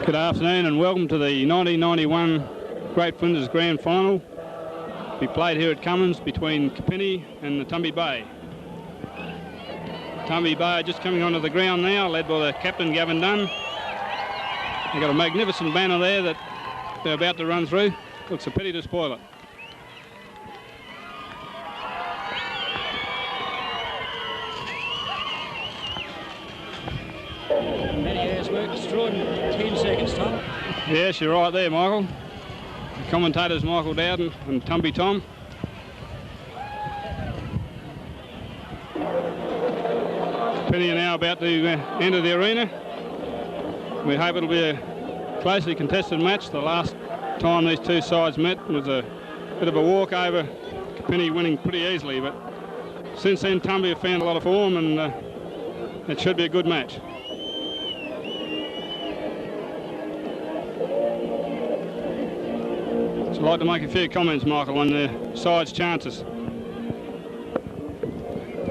Good afternoon and welcome to the 1991 Great Flinders Grand Final. We played here at Cummins between Kapinnie and the Tumby Bay. Tumby Bay are just coming onto the ground now, led by the captain Gavin Dunn. They've got a magnificent banner there that they're about to run through. Looks a pity to spoil it. Many hours work destroyed in 10 seconds, Tom. Yes, you're right there, Michael. The commentators Michael Dowden and Tumby Tom. Penny are now about to enter the arena. We hope it'll be a closely contested match. The last time these two sides met was a bit of a walkover, Penny winning pretty easily, but since then Tumby have found a lot of form and it should be a good match. So I'd like to make a few comments, Michael, on the side's chances.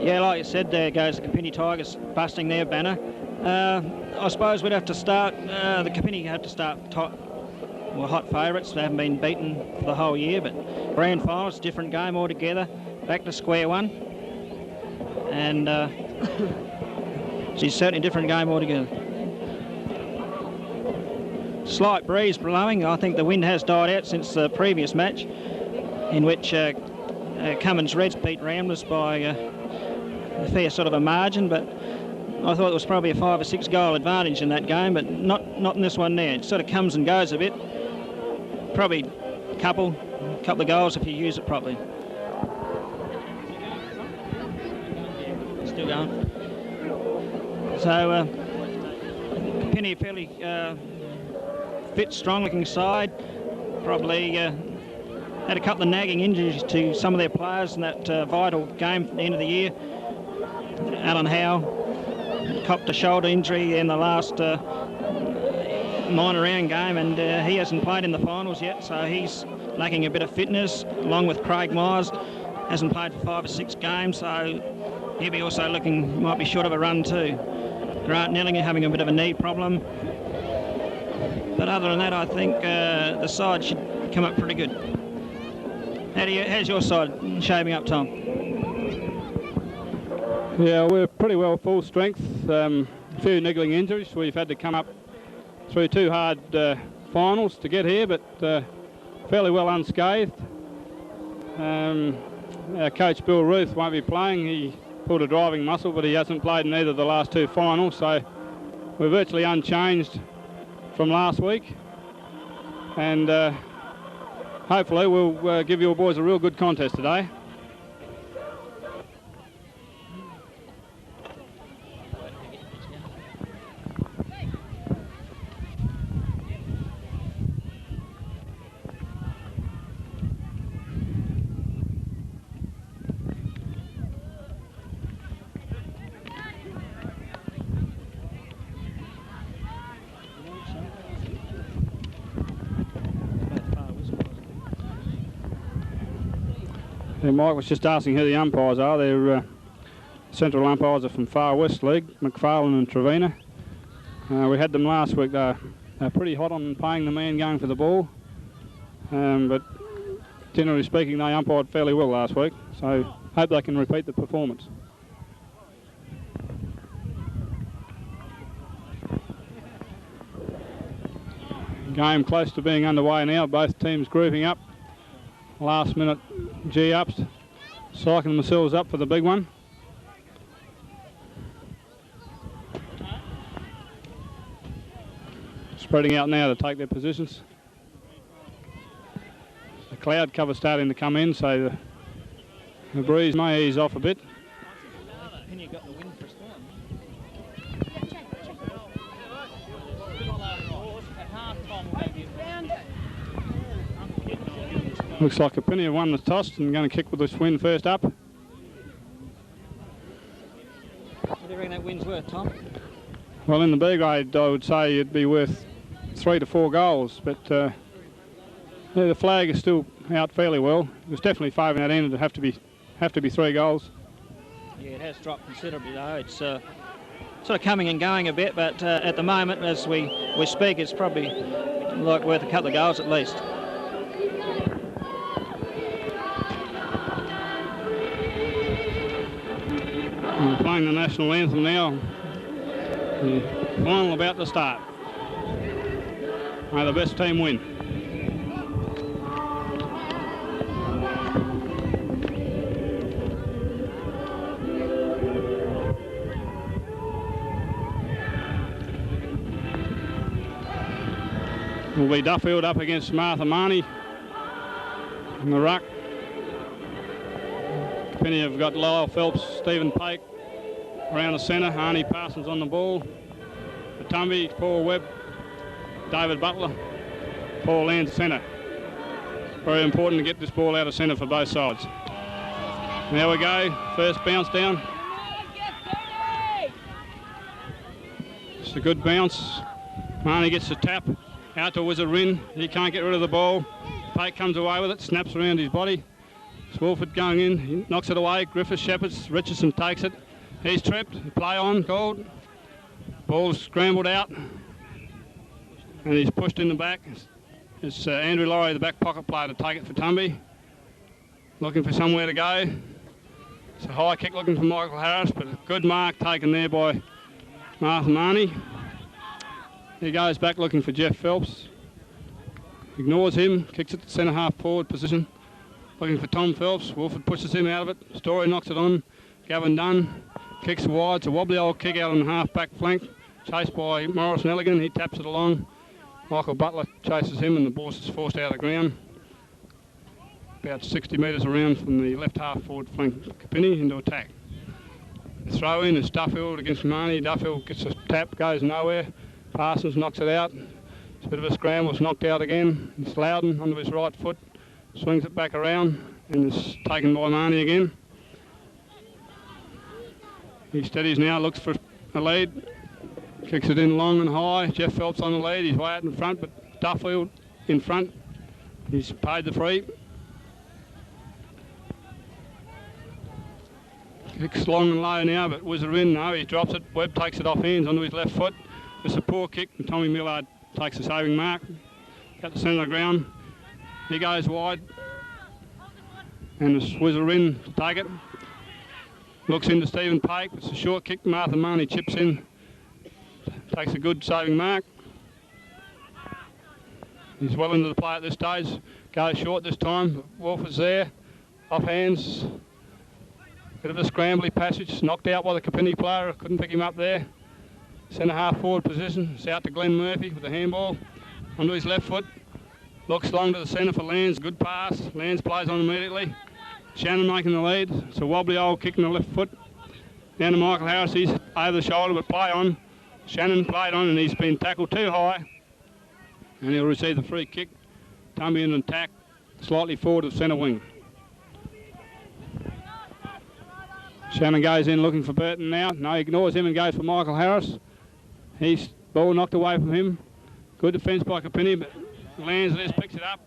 Yeah, like you said, there goes the Kapinnie Tigers busting their banner. I suppose we'd have to start, the Kapinnie have to start hot favourites. They haven't been beaten for the whole year, but grand finals, different game altogether, back to square one. And she's certainly a different game altogether. Slight breeze blowing. I think the wind has died out since the previous match, in which Cummins Reds beat Ramblers by a fair sort of a margin, but I thought there was probably a 5 or 6 goal advantage in that game, but not in this one there. It sort of comes and goes a bit. Probably a couple of goals if you use it properly. Still going. So Kapinnie, a fairly fit, strong-looking side. Probably had a couple of nagging injuries to some of their players in that vital game at the end of the year. Alan Howe copped a shoulder injury in the last minor round game, and he hasn't played in the finals yet, so he's lacking a bit of fitness, along with Craig Myers. Hasn't played for 5 or 6 games, so he'll be also looking, might be short of a run too. Grant Nellinger having a bit of a knee problem. But other than that, I think the side should come up pretty good. How's your side shaping up, Tom? Yeah, we're pretty well full strength. A few niggling injuries. We've had to come up through 2 hard finals to get here, but fairly well unscathed. Our coach Bill Ruth won't be playing. He pulled a driving muscle, but he hasn't played in either of the last 2 finals, so we're virtually unchanged from last week. And hopefully we'll give you boys a real good contest today. Mike was just asking who the umpires are. They're central umpires are from Far West League, McFarlane and Trevina. We had them last week. They're pretty hot on paying the man going for the ball, but generally speaking they umpired fairly well last week, so hope they can repeat the performance. Game close to being underway now, both teams grouping up. Last minute G-ups, psyching themselves up for the big one. Spreading out now to take their positions. The cloud cover starting to come in, so the breeze may ease off a bit. Looks like Kapinnie have won the toss and going to kick with this win first up. What do you reckon that win's worth, Tom? Well, in the B grade, I would say it'd be worth 3 to 4 goals, but yeah, the flag is still out fairly well. It was definitely favouring that end. It'd have to be 3 goals. Yeah, it has dropped considerably though. It's sort of coming and going a bit, but at the moment, as we speak, it's probably like worth a couple of goals at least. We're playing the national anthem now. The final about to start. May the best team win. Will be Duffield up against Martha Marnie in the ruck. Kapinnie have got Lyle Phelps, Stephen Pake around the centre, Arnie Parsons on the ball. For Tumby, Paul Webb, David Butler, Paul Land centre. Very important to get this ball out of centre for both sides. There we go, first bounce down. It's a good bounce. Marnie gets the tap. Out to Wizard Rin, he can't get rid of the ball. Pate comes away with it, snaps around his body. Swalford going in, he knocks it away. Griffiths shepherds, Richardson takes it. He's tripped, play on, called. Ball's scrambled out. And he's pushed in the back. It's Andrew Laurie, the back pocket player, to take it for Tumby. Looking for somewhere to go. It's a high kick looking for Michael Harris, but a good mark taken there by Martha Marnie. He goes back looking for Jeff Phelps. Ignores him, kicks it to centre half forward position. Looking for Tom Phelps. Wolford pushes him out of it. Story knocks it on. Gavin Dunn kicks wide. It's a wobbly old kick out on the half back flank. Chased by Morris Nelligan. He taps it along. Michael Butler chases him and the ball is forced out of the ground. About 60 metres around from the left half forward flank. Kapinnie into attack. The throw in is Duffield against Marnie. Duffield gets a tap, goes nowhere. Parsons knocks it out. It's a bit of a scramble, it's knocked out again. It's Loudon onto his right foot, swings it back around and it's taken by Marnie again. He steadies now, looks for a lead, kicks it in long and high. Jeff Phelps on the lead, he's way out in front, but Duffield in front. He's paid the free. Kicks long and low now, but Wizard in, no, he drops it. Webb takes it off hands onto his left foot. It's a poor kick and Tommy Millard takes a saving mark. At the centre of the ground. He goes wide. And it's Wizard in to take it. Looks into Stephen Pake. It's a short kick. Martha Marnie chips in. Takes a good saving mark. He's well into the play at this stage. Goes short this time. Wolf is there. Off hands. Bit of a scrambly passage. Knocked out by the Kapinnie player. Couldn't pick him up there. Centre half forward position. It's out to Glenn Murphy with the handball. Onto his left foot. Looks long to the centre for Lands. Good pass. Lands plays on immediately. Shannon making the lead. It's a wobbly old kick in the left foot. Down to Michael Harris. He's over the shoulder but play on. Shannon played on and he's been tackled too high. And he'll receive the free kick. Tumby in attack. Slightly forward of centre wing. Shannon goes in looking for Burton now. No, he ignores him and goes for Michael Harris. He's ball knocked away from him. Good defence by Kapinnie, but Lands this, picks it up.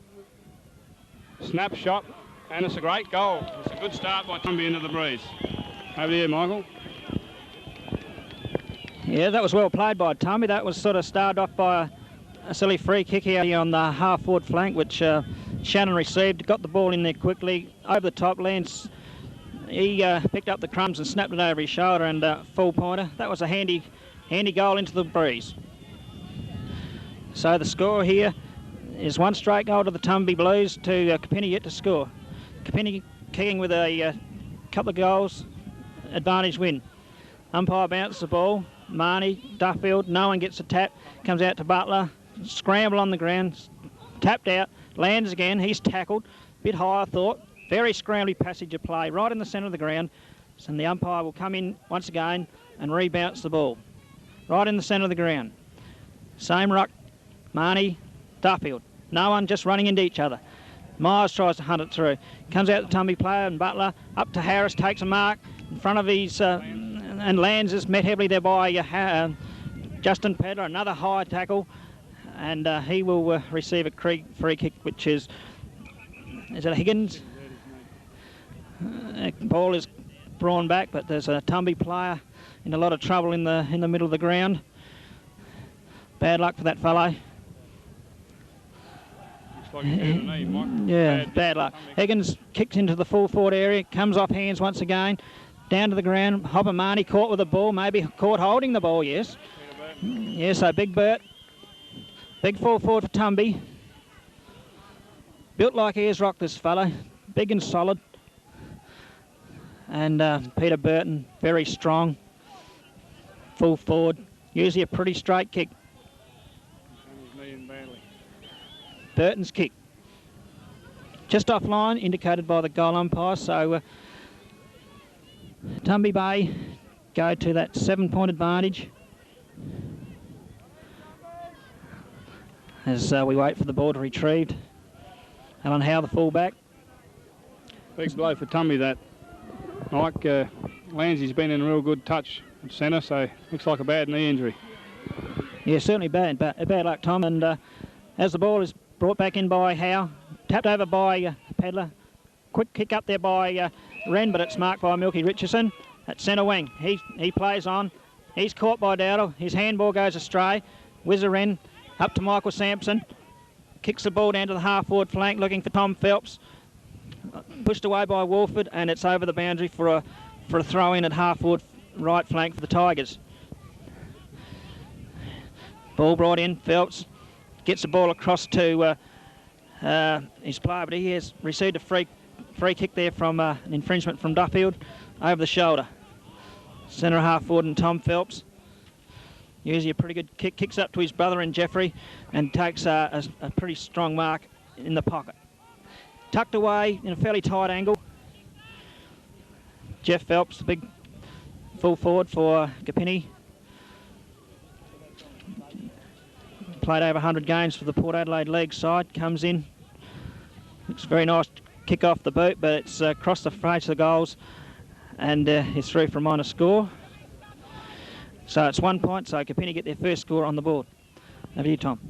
Snap shot, and it's a great goal. It's a good start by Tumby into the breeze. Over here, Michael. Yeah, that was well played by Tumby. That was sort of started off by a silly free kick here on the half-forward flank, which Shannon received. Got the ball in there quickly. Over the top, Lands, he picked up the crumbs and snapped it over his shoulder and full pointer. That was a handy goal into the breeze. So the score here is one straight goal to the Tumby Blues to Kapinnie yet to score. Kapinnie kicking with a couple of goals, advantage win. Umpire bounces the ball. Marnie, Duffield, no one gets a tap. Comes out to Butler. Scramble on the ground. Tapped out. Lands again. He's tackled. Bit high, I thought. Very scrambly passage of play right in the centre of the ground. And the umpire will come in once again and rebounce the ball. Right in the centre of the ground. Same ruck. Marnie, Duffield. No one just running into each other. Myers tries to hunt it through. Comes out the Tumby player and Butler. Up to Harris, takes a mark in front of his... and Lands is met heavily there by Justin Pedler. Another high tackle. And he will receive a free kick, which is it Higgins? Ball is drawn back, but there's a Tumby player in a lot of trouble in the middle of the ground. Bad luck for that fellow. Looks like he's hurt a knee, Mike. Yeah, bad luck. Higgins kicked into the full forward area, comes off hands once again, down to the ground. Hoppermani caught with the ball, maybe caught holding the ball, yes. Yeah, so Big Bert. Big full forward for Tumby. Built like Ayers Rock, this fella. Big and solid. And Peter Burton, very strong. Full forward. Usually a pretty straight kick. Burton's kick. Just offline, indicated by the goal umpire. So Tumby Bay go to that 7-point advantage. As we wait for the ball to retrieved. Alan Howe, the fullback. Big blow for Tumby, that. Like Lansley's been in a real good touch at centre, so looks like a bad knee injury. Yeah, certainly bad luck, Tom. And as the ball is brought back in by Howe, tapped over by Pedler. Quick kick up there by Wren, but it's marked by Milky Richardson at centre wing. He plays on. He's caught by Dowdle. His handball goes astray. Whizzer Wren up to Michael Sampson. Kicks the ball down to the half-forward flank, looking for Tom Phelps. Pushed away by Wolford, and it's over the boundary for a throw-in at half-forward right flank for the Tigers. Ball brought in. Phelps gets the ball across to his player, but he has received a free kick there from an infringement from Duffield over the shoulder. Centre half-forward and Tom Phelps. Usually a pretty good kick, kicks up to his brother and Jeffrey and takes a pretty strong mark in the pocket. Tucked away in a fairly tight angle. Jeff Phelps, the big full forward for Kapinnie. Played over 100 games for the Port Adelaide League side, comes in. Looks very nice kick off the boot, but it's across the face of the goals and it's through for a minor score. So it's 1 point, so Kapinnie get their first score on the board. Over to you, Tom.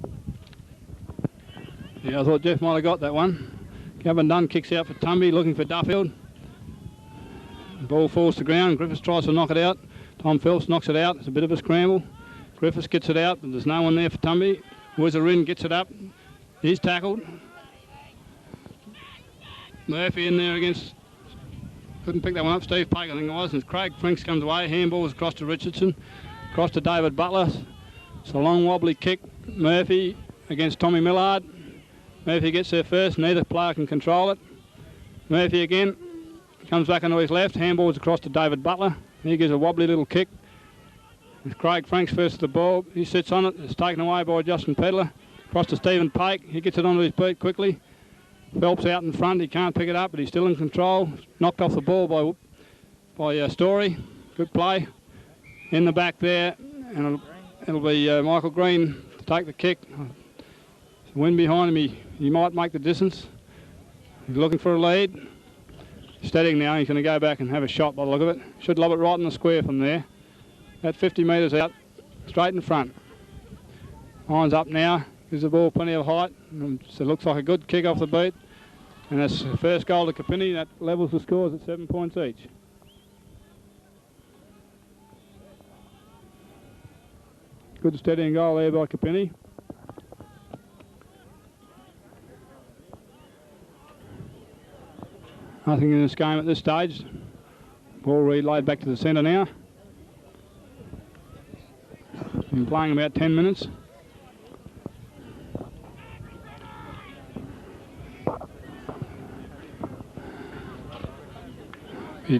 Yeah, I thought Jeff might have got that one. Gavin Dunn kicks out for Tumby, looking for Duffield. The ball falls to ground. Griffiths tries to knock it out. Tom Phelps knocks it out. It's a bit of a scramble. Griffiths gets it out, but there's no one there for Tumby. Whizzer Wren gets it up. He's tackled. Murphy in there against... Couldn't pick that one up. Steve Pake, I think it was. And Craig Franks comes away. Handball across to Richardson. Across to David Butler. It's a long wobbly kick. Murphy against Tommy Millard. Murphy gets there first. Neither player can control it. Murphy again. Comes back onto his left. Handballs across to David Butler. He gives a wobbly little kick. It's Craig Franks first to the ball. He sits on it. It's taken away by Justin Pedler. Across to Stephen Pake. He gets it onto his beat quickly. Phelps out in front. He can't pick it up, but he's still in control. Knocked off the ball by Story. Good play. In the back there. And it'll be Michael Green to take the kick. Wind behind him. He might make the distance. He's looking for a lead. Steadying now. He's going to go back and have a shot by the look of it. Should lob it right in the square from there. About 50 metres out. Straight in front. Irons up now. Gives the ball plenty of height. So it looks like a good kick off the beat. And that's the first goal to Kapinnie. That levels the scores at 7 points each. Good steadying goal there by Kapinnie. Nothing in this game at this stage. Ball relayed back to the centre now. Been playing about 10 minutes.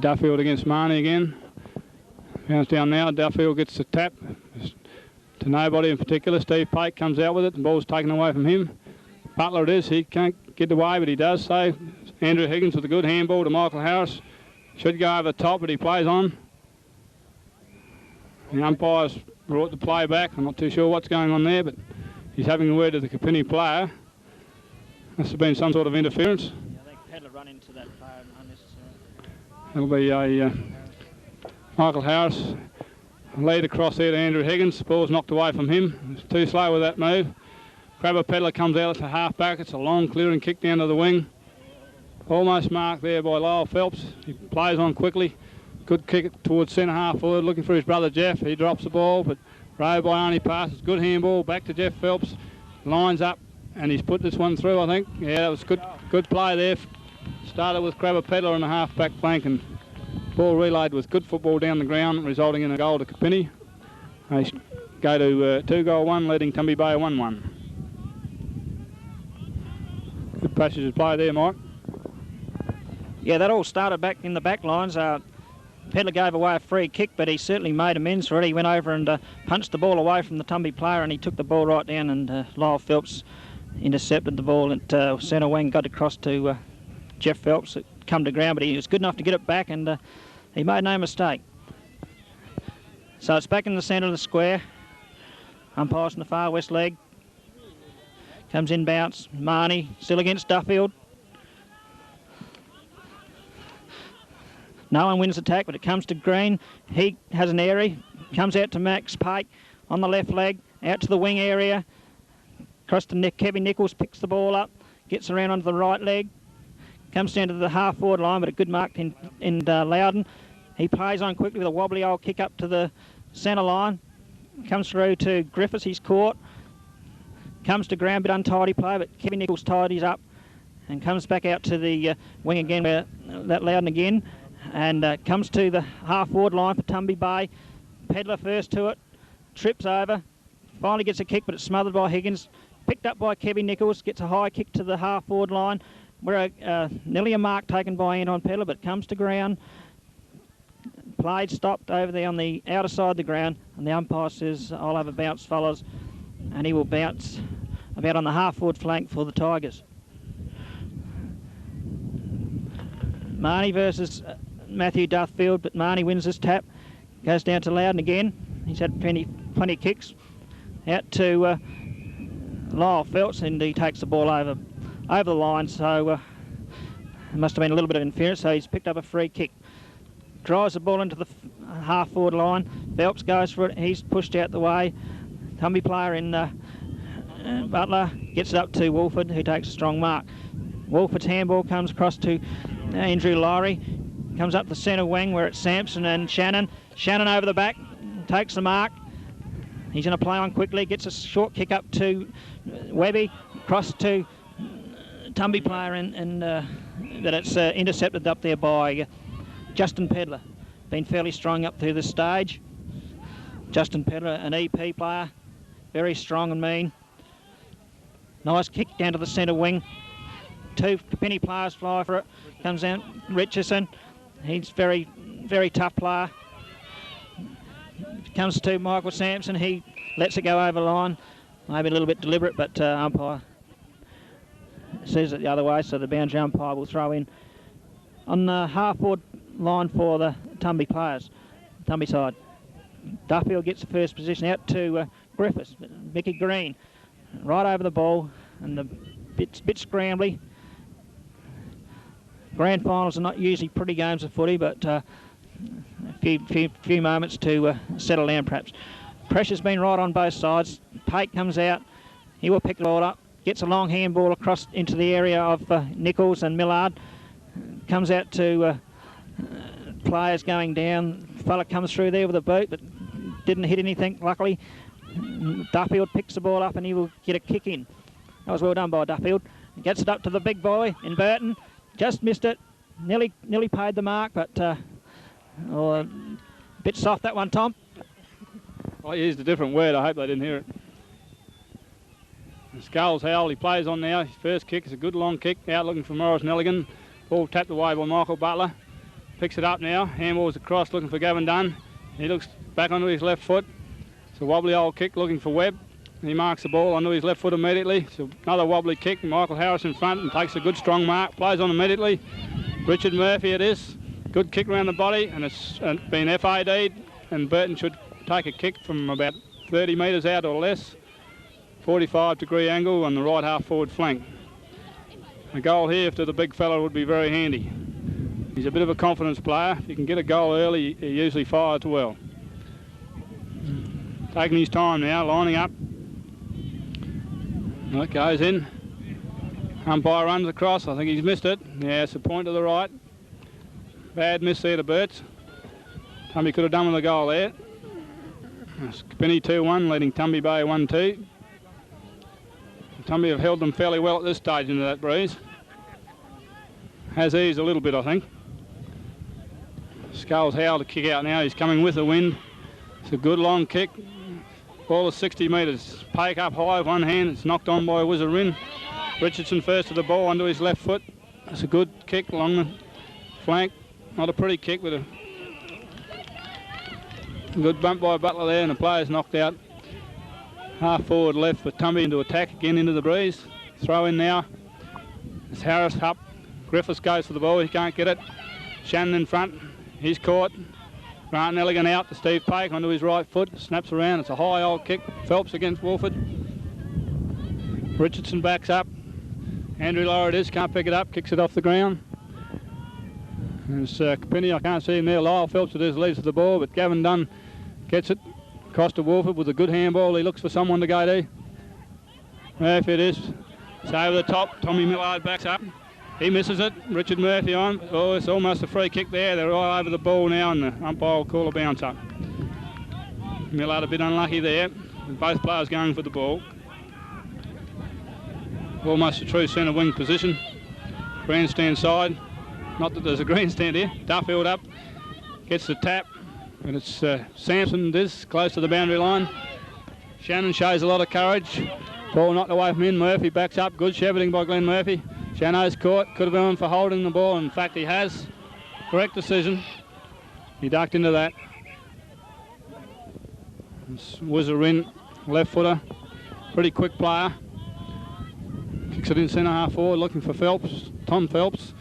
Duffield against Marnie again. Bounce down now. Duffield gets the tap. To nobody in particular. Steve Pake comes out with it. The ball's taken away from him. Butler it is. He can't get away, but he does so. Andrew Higgins with a good handball to Michael Harris. Should go over the top, but he plays on. The umpire's brought the play back. I'm not too sure what's going on there, but he's having a word with the Kapinnie player. Must have been some sort of interference. Yeah, I think Pedler run into that player unnecessarily. It'll be a Michael Harris lead across there to Andrew Higgins. The ball's knocked away from him. It's too slow with that move. Crabber Pedler comes out to half back. It's a long clearing kick down to the wing. Almost marked there by Lyle Phelps. He plays on quickly. Good kick towards centre half forward, looking for his brother Jeff. He drops the ball, but Rowe by only passes. Good handball, back to Jeff Phelps. Lines up, and he's put this one through, I think. Yeah, that was good play there. Started with Crabber Pedler on the half-back flank, and ball relayed with good football down the ground, resulting in a goal to Kapinnie. They go to 2-1, leading Tumby Bay 1-1. Good passage of play there, Mike. Yeah, that all started back in the back lines. Pedler gave away a free kick, but he certainly made amends for it. He went over and punched the ball away from the Tumby player, and he took the ball right down, and Lyle Phelps intercepted the ball at centre wing, got across to Jeff Phelps. It come to ground, but he was good enough to get it back, and he made no mistake. So it's back in the centre of the square. Umpires in the far west leg. Comes in bounce. Marnie still against Duffield. No one wins the attack, but it comes to Green. He has an airy. Comes out to Max Pate on the left leg. Out to the wing area. Across to Kevin Nichols, picks the ball up. Gets around onto the right leg. Comes down to the half-forward line, but a good mark in Loudon. He plays on quickly with a wobbly old kick up to the centre line. Comes through to Griffiths, he's caught. Comes to ground, bit untidy play, but Kevin Nichols tidies up and comes back out to the wing again, where that Loudon again. And comes to the half-forward line for Tumby Bay. Pedler first to it, trips over, finally gets a kick, but it's smothered by Higgins. Picked up by Kevin Nichols, gets a high kick to the half-forward line, where nearly a mark taken by Anton Pedler, but comes to ground. Played, stopped over there on the outer side of the ground, and the umpire says, I'll have a bounce, fellas, and he will bounce about on the half-forward flank for the Tigers. Marnie versus Matthew Duffield, but Marnie wins this tap. Goes down to Loudon again. He's had plenty of kicks. Out to Lyle Phelps, and he takes the ball over the line, so it must have been a little bit of interference, so he's picked up a free kick. Drives the ball into the half-forward line. Phelps goes for it. He's pushed out the way. Tumby player in Butler gets it up to Wolford, who takes a strong mark. Wolford's handball comes across to Andrew Lowry. Comes up the centre wing where it's Sampson and Shannon. Shannon over the back, takes the mark. He's going to play on quickly, gets a short kick up to Webby, across to Tumby player, and that it's intercepted up there by Justin Pedler. Been fairly strong up through this stage. Justin Pedler, an EP player, very strong and mean. Nice kick down to the centre wing. Two Kapinnie players fly for it. Comes out Richardson. He's very, very tough player. Comes to Michael Sampson. He lets it go over the line. Maybe a little bit deliberate, but umpire says it the other way, so the boundary umpire will throw in on the half-forward line for the Tumby players, Tumby side. Duffield gets the first position out to Griffiths. Mickey Green right over the ball, and the bit scrambly. Grand finals are not usually pretty games of footy, but a few moments to settle down perhaps. Pressure's been right on both sides. Pate comes out. He will pick the ball up. Gets a long handball across into the area of Nichols and Millard. Comes out to players going down. Fella comes through there with a boot, but didn't hit anything, luckily. Duffield picks the ball up and he will get a kick in. That was well done by Duffield. He gets it up to the big boy in Burton. Just missed it. Nearly paid the mark, but a bit soft that one, Tom. I used a different word. I hope they didn't hear it. Skulls Howell, he plays on now. His first kick is a good long kick. Out looking for Morris Nelligan. Ball tapped away by Michael Butler. Picks it up now. Handballs across looking for Gavin Dunn. He looks back onto his left foot. It's a wobbly old kick looking for Webb. He marks the ball onto his left foot immediately. So another wobbly kick. Michael Harris in front and takes a good strong mark. Plays on immediately. Richard Murphy it is. Good kick around the body, and it's been FAD'd, and Burton should take a kick from about 30 metres out or less. 45-degree angle on the right half-forward flank. A goal here to the big fella would be very handy. He's a bit of a confidence player. If you can get a goal early, he usually fires well. Taking his time now, lining up. That goes in. Umpire runs across. I think he's missed it. Yeah, it's a point to the right. Bad miss there to Burts. Tumby could have done with a goal there. It's Kapinnie 2-1, leading Tumby Bay 1-2. Tumby have held them fairly well at this stage into that breeze. Has eased a little bit, I think. Sculls Howell to kick out now. He's coming with the wind. It's a good long kick. Ball is 60 metres. Pake up high with one hand. It's knocked on by Wizard. Richardson first to the ball onto his left foot. It's a good kick along the flank. Not a pretty kick, but a good bump by Butler there, and the player's knocked out. Half forward left for Tumby into attack again into the breeze. Throw in now. It's Harris up. Griffiths goes for the ball. He can't get it. Shannon in front. He's caught. Grant Nelligan out to Steve Pake onto his right foot. Snaps around. It's a high old kick. Phelps against Wolford. Richardson backs up. Andrew Lower it is. Can't pick it up. Kicks it off the ground. It's Kapinnie. I can't see him there. Lyle Phelps it is. Leaves the ball, but Gavin Dunn gets it. Across to Wolford with a good handball. He looks for someone to go to. Murphy it is. It's over the top. Tommy Millard backs up. He misses it. Richard Murphy on. Oh, it's almost a free kick there. They're right over the ball now, and the umpire will call a bounce up. Millard a bit unlucky there. Both players going for the ball. Almost a true centre wing position. Grandstand side. Not that there's a grandstand here. Duffield up. Gets the tap. And it's Sampson this close to the boundary line. Shannon shows a lot of courage. Ball knocked away from him. Murphy backs up. Good shepherding by Glenn Murphy. Shano's caught. Could have gone for holding the ball. In fact, he has. Correct decision. He ducked into that. Wizard left footer. Pretty quick player. Kicks it in centre half forward looking for Phelps. Tom Phelps.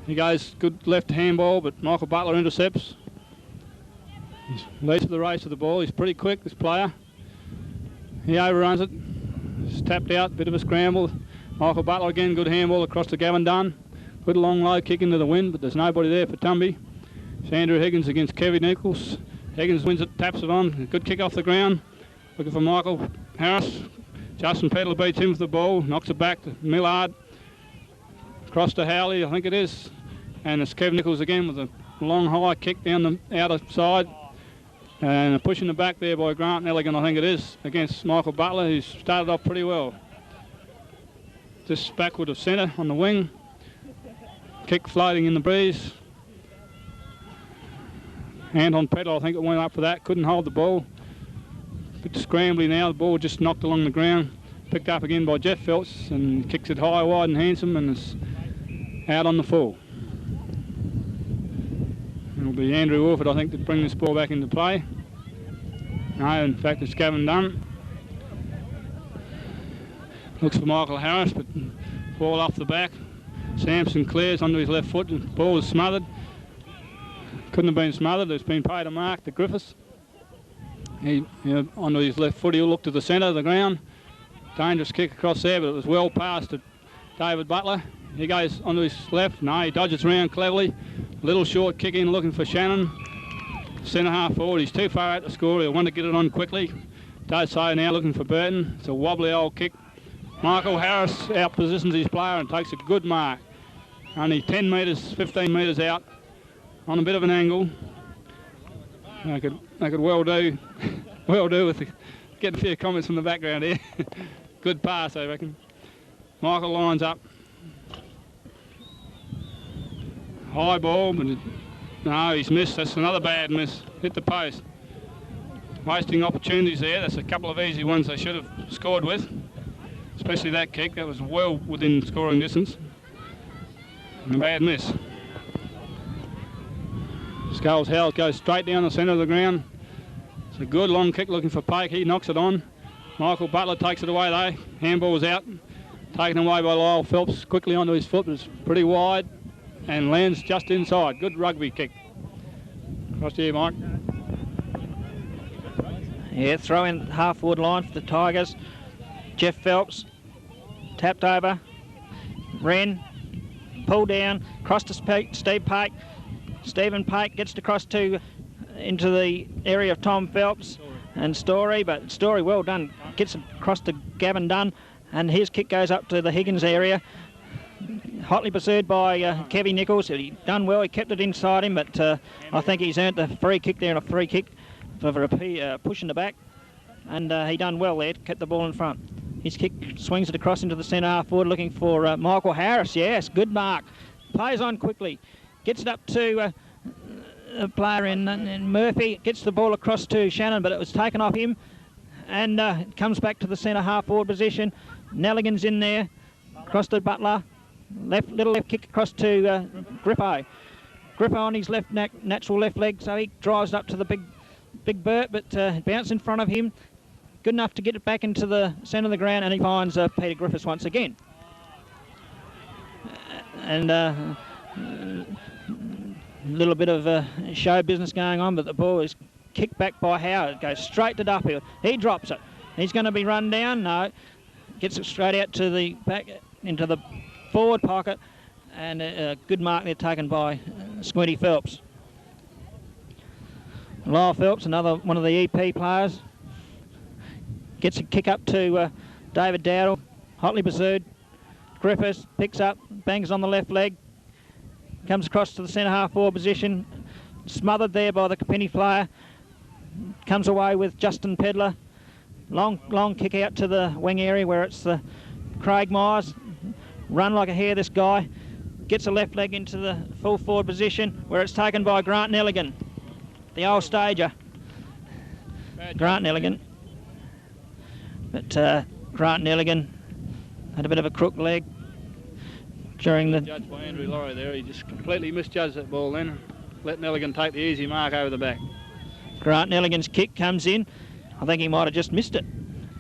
He goes good left handball, but Michael Butler intercepts. He leads to the race of the ball. He's pretty quick, this player. He overruns it. It's tapped out, bit of a scramble. Michael Butler again, good handball across to Gavin Dunn. Good long low kick into the wind, but there's nobody there for Tumby. It's Andrew Higgins against Kevin Nichols. Higgins wins it, taps it on. Good kick off the ground. Looking for Michael Harris. Justin Peddle beats him for the ball. Knocks it back to Millard. Across to Howley, I think it is. And it's Kevin Nichols again with a long high kick down the outer side. And a push in the back there by Grant Nelligan, I think it is, against Michael Butler, who's started off pretty well. Just backward of centre on the wing. Kick floating in the breeze. Hand on Peddle, I think it went up for that. Couldn't hold the ball. Bit scrambly now. The ball just knocked along the ground. Picked up again by Jeff Phelps and kicks it high, wide and handsome, and it's out on the full. It'll be Andrew Wolford, I think, to bring this ball back into play. No, in fact, it's Gavin Dunn. Looks for Michael Harris, but ball off the back. Sampson clears onto his left foot. The ball is smothered. Couldn't have been smothered. It's been paid a mark to Griffiths. Onto his left foot, he'll look to the centre of the ground. Dangerous kick across there, but it was well passed to David Butler. He goes onto his left. No, he dodges around cleverly. Little short kick in looking for Shannon. Centre half forward. He's too far out to score. He'll want to get it on quickly. Does so now looking for Burton. It's a wobbly old kick. Michael Harris outpositions his player and takes a good mark. Only 10 metres, 15 metres out on a bit of an angle. They could well do with getting a few comments from the background here. Good pass, I reckon. Michael lines up. High ball, but no, he's missed. That's another bad miss. Hit the post. Wasting opportunities there. That's a couple of easy ones they should have scored with. Especially that kick. That was well within scoring distance. And a bad miss. Sculls Howell goes straight down the centre of the ground. It's a good long kick looking for Pake. He knocks it on. Michael Butler takes it away though. Handball was out. Taken away by Lyle Phelps. Quickly onto his foot. It was pretty wide. And lands just inside. Good rugby kick. Across to you, Mike. Yeah, throw in half forward line for the Tigers. Jeff Phelps tapped over. Wren pulled down. Cross to Steve Pake. Stephen Pake gets across into the area of Tom Phelps and Story, but Story well done. Gets across to Gavin Dunn, and his kick goes up to the Higgins area. hotly pursued by Kevin Nichols. He done well, he kept it inside him, but I think he's earned the free kick there, and a free kick for a push in the back. And he done well there, kept the ball in front. His kick swings it across into the centre half forward, looking for Michael Harris. Yes, good mark. Plays on quickly. Gets it up to a player in Murphy. Gets the ball across to Shannon, but it was taken off him. And it comes back to the centre half forward position. Nelligan's in there. Across to Butler. Little left kick across to Griffo. Griffo on his natural left leg, so he drives up to the big Burt, but bounce in front of him. Good enough to get it back into the centre of the ground, and he finds Peter Griffiths once again. And a little bit of show business going on, but the ball is kicked back by Howard. It goes straight to Duffield. He drops it. He's going to be run down. No. Gets it straight out to the back into the forward pocket, and a good mark there taken by Squinty Phelps. Lyle Phelps, another one of the EP players, gets a kick up to David Dowdle, hotly pursued. Griffiths picks up, bangs on the left leg, comes across to the centre half forward position, smothered there by the Kapinnie player, comes away with Justin Pedler. Long kick out to the wing area where it's the Craig Myers. Run like a hare, this guy. Gets a left leg into the full forward position where it's taken by Grant Nelligan, the old stager. Grant Nelligan. But Grant Nelligan had a bit of a crook leg during the... Judged by Andrew Laurie there. He just completely misjudged that ball then. Let Nelligan take the easy mark over the back. Grant Nelligan's kick comes in. I think he might have just missed it.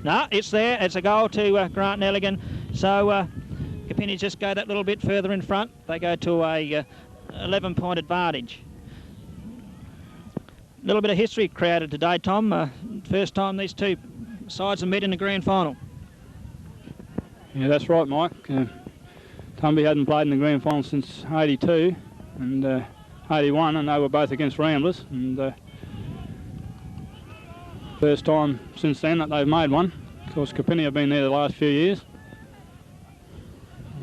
No, it's there. It's a goal to Grant Nelligan. So Kapinnie just go that little bit further in front. They go to a 11-point advantage. A little bit of history created today, Tom. First time these two sides have met in the grand final. Yeah, that's right, Mike. Tumby hadn't played in the grand final since 82 and 81, and they were both against Ramblers. And first time since then that they've made one. Of course, Kapinnie have been there the last few years.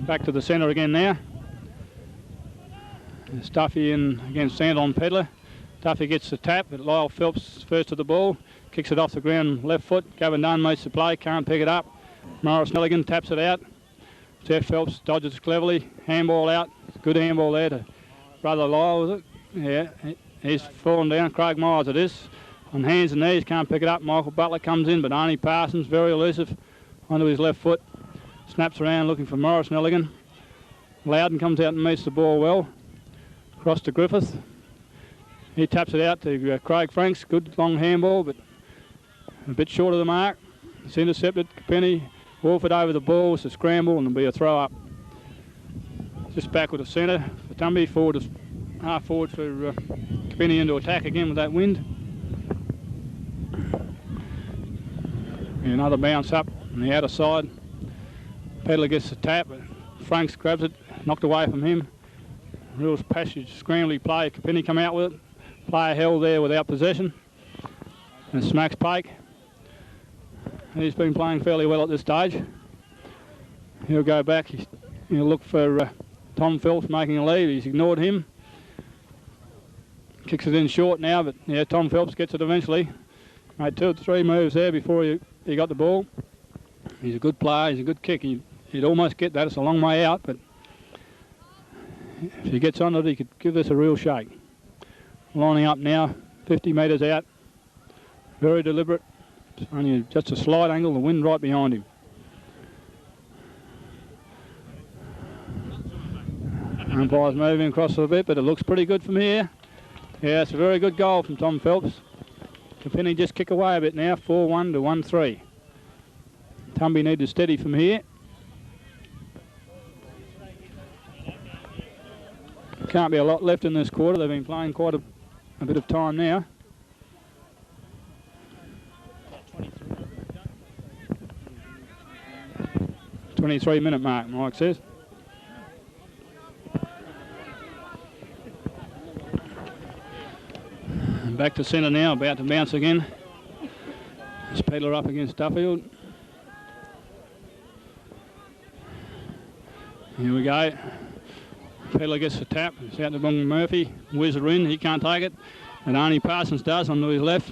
Back to the centre again now. It's Duffy in against Anton Pedler. Duffy gets the tap, but Lyle Phelps first to the ball, kicks it off the ground, left foot. Gavin Dunn makes the play, can't pick it up. Morris Nelligan taps it out. Jeff Phelps dodges cleverly, handball out. Good handball there to brother Lyle, was it? Yeah, he's fallen down. Craig Myers it is. On hands and knees, can't pick it up. Michael Butler comes in, but Arnie Parsons, very elusive, onto his left foot. Snaps around looking for Morris Nelligan. Loudon comes out and meets the ball well. Across to Griffith. He taps it out to Craig Franks. Good long handball, but a bit short of the mark. It's intercepted. Kapinnie, Wolford over the ball. It's a scramble and there'll be a throw up. Just back with the centre for Tumby. Forward, half forward for Kapinnie into attack again with that wind. And another bounce up on the outer side. Pedler gets the tap, but Franks grabs it, knocked away from him. Real passage, scrambly play. Kapinnie come out with it. Player held there without possession. And smacks Pake. He's been playing fairly well at this stage. He'll go back. He'll look for Tom Phelps making a lead. He's ignored him. Kicks it in short now, but yeah, Tom Phelps gets it eventually. Made 2 or 3 moves there before he got the ball. He's a good player. He's a good kick. He'd almost get that. It's a long way out, but if he gets on it, he could give this a real shake. Lining up now, 50 metres out. Very deliberate. It's only just a slight angle, the wind right behind him. Umpire's moving across a bit, but it looks pretty good from here. Yeah, it's a very good goal from Tom Phelps. Kapinnie just kick away a bit now, 4-1 to 1-3. Tumby need to steady from here. Can't be a lot left in this quarter. They've been playing quite a bit of time now. 23-minute mark, Mike says. And back to centre now, about to bounce again. It's Pedler up against Duffield. Here we go. Pedler gets the tap. It's out to Bung Murphy. Whizzer in. He can't take it. And Arnie Parsons does onto his left.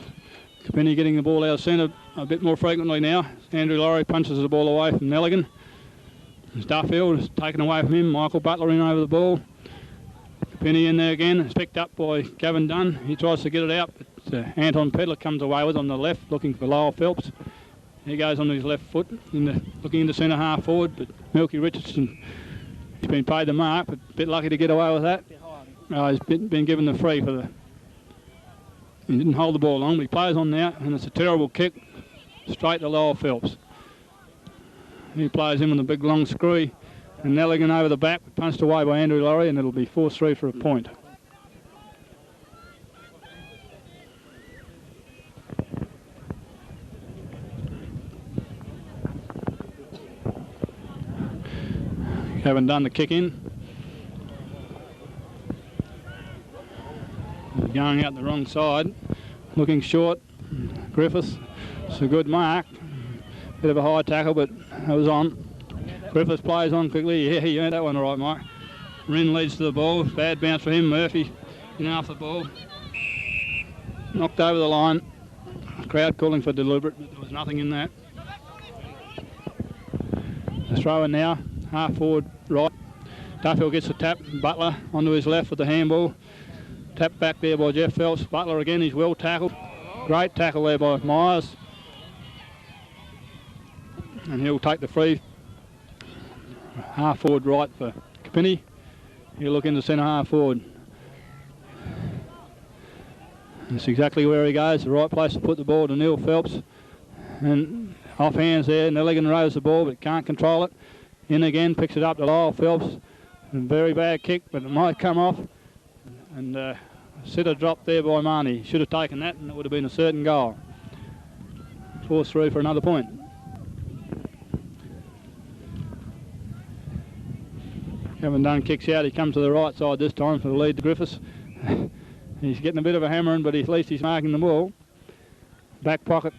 Kapinnie getting the ball out centre a bit more frequently now. Andrew Laurie punches the ball away from Nelligan. Duffield is taken away from him. Michael Butler in over the ball. Kapinnie in there again. It's picked up by Gavin Dunn. He tries to get it out, but Anton Pedler comes away with on the left, looking for Lyle Phelps. He goes on his left foot, looking into centre half forward, but Milky Richardson, he's been paid the mark, but a bit lucky to get away with that. He's been given the free for the... He didn't hold the ball long, but he plays on now, and it's a terrible kick straight to Lyle Phelps. He plays him on the big long screw, and Nelligan over the back, punched away by Andrew Laurie, and it'll be 4-3 for a point. Haven't done the kick in. He's going out the wrong side, looking short. Griffiths, it's a good mark. Bit of a high tackle, but that was on. Griffiths plays on quickly. Yeah, he earned that one all right, Mike. Wren leads to the ball. Bad bounce for him. Murphy in off the ball. Knocked over the line. Crowd calling for deliberate, but there was nothing in that. The throw in now. Half forward right. Duffield gets the tap. Butler onto his left with the handball. Tap back there by Jeff Phelps. Butler again, he's well tackled. Great tackle there by Myers. And he'll take the free. Half forward right for Kapinnie. He'll look into centre half forward. That's exactly where he goes. The right place to put the ball to Neil Phelps. And off hands there. Nelligan rows the ball but can't control it. In again, picks it up to Lyle Phelps. A very bad kick, but it might come off. And sitter dropped there by Marnie. Should have taken that and it would have been a certain goal. 4-3 for another point. Kevin Dunn kicks out. He comes to the right side this time for the lead to Griffiths. He's getting a bit of a hammering, but at least he's marking the ball. Back pocket.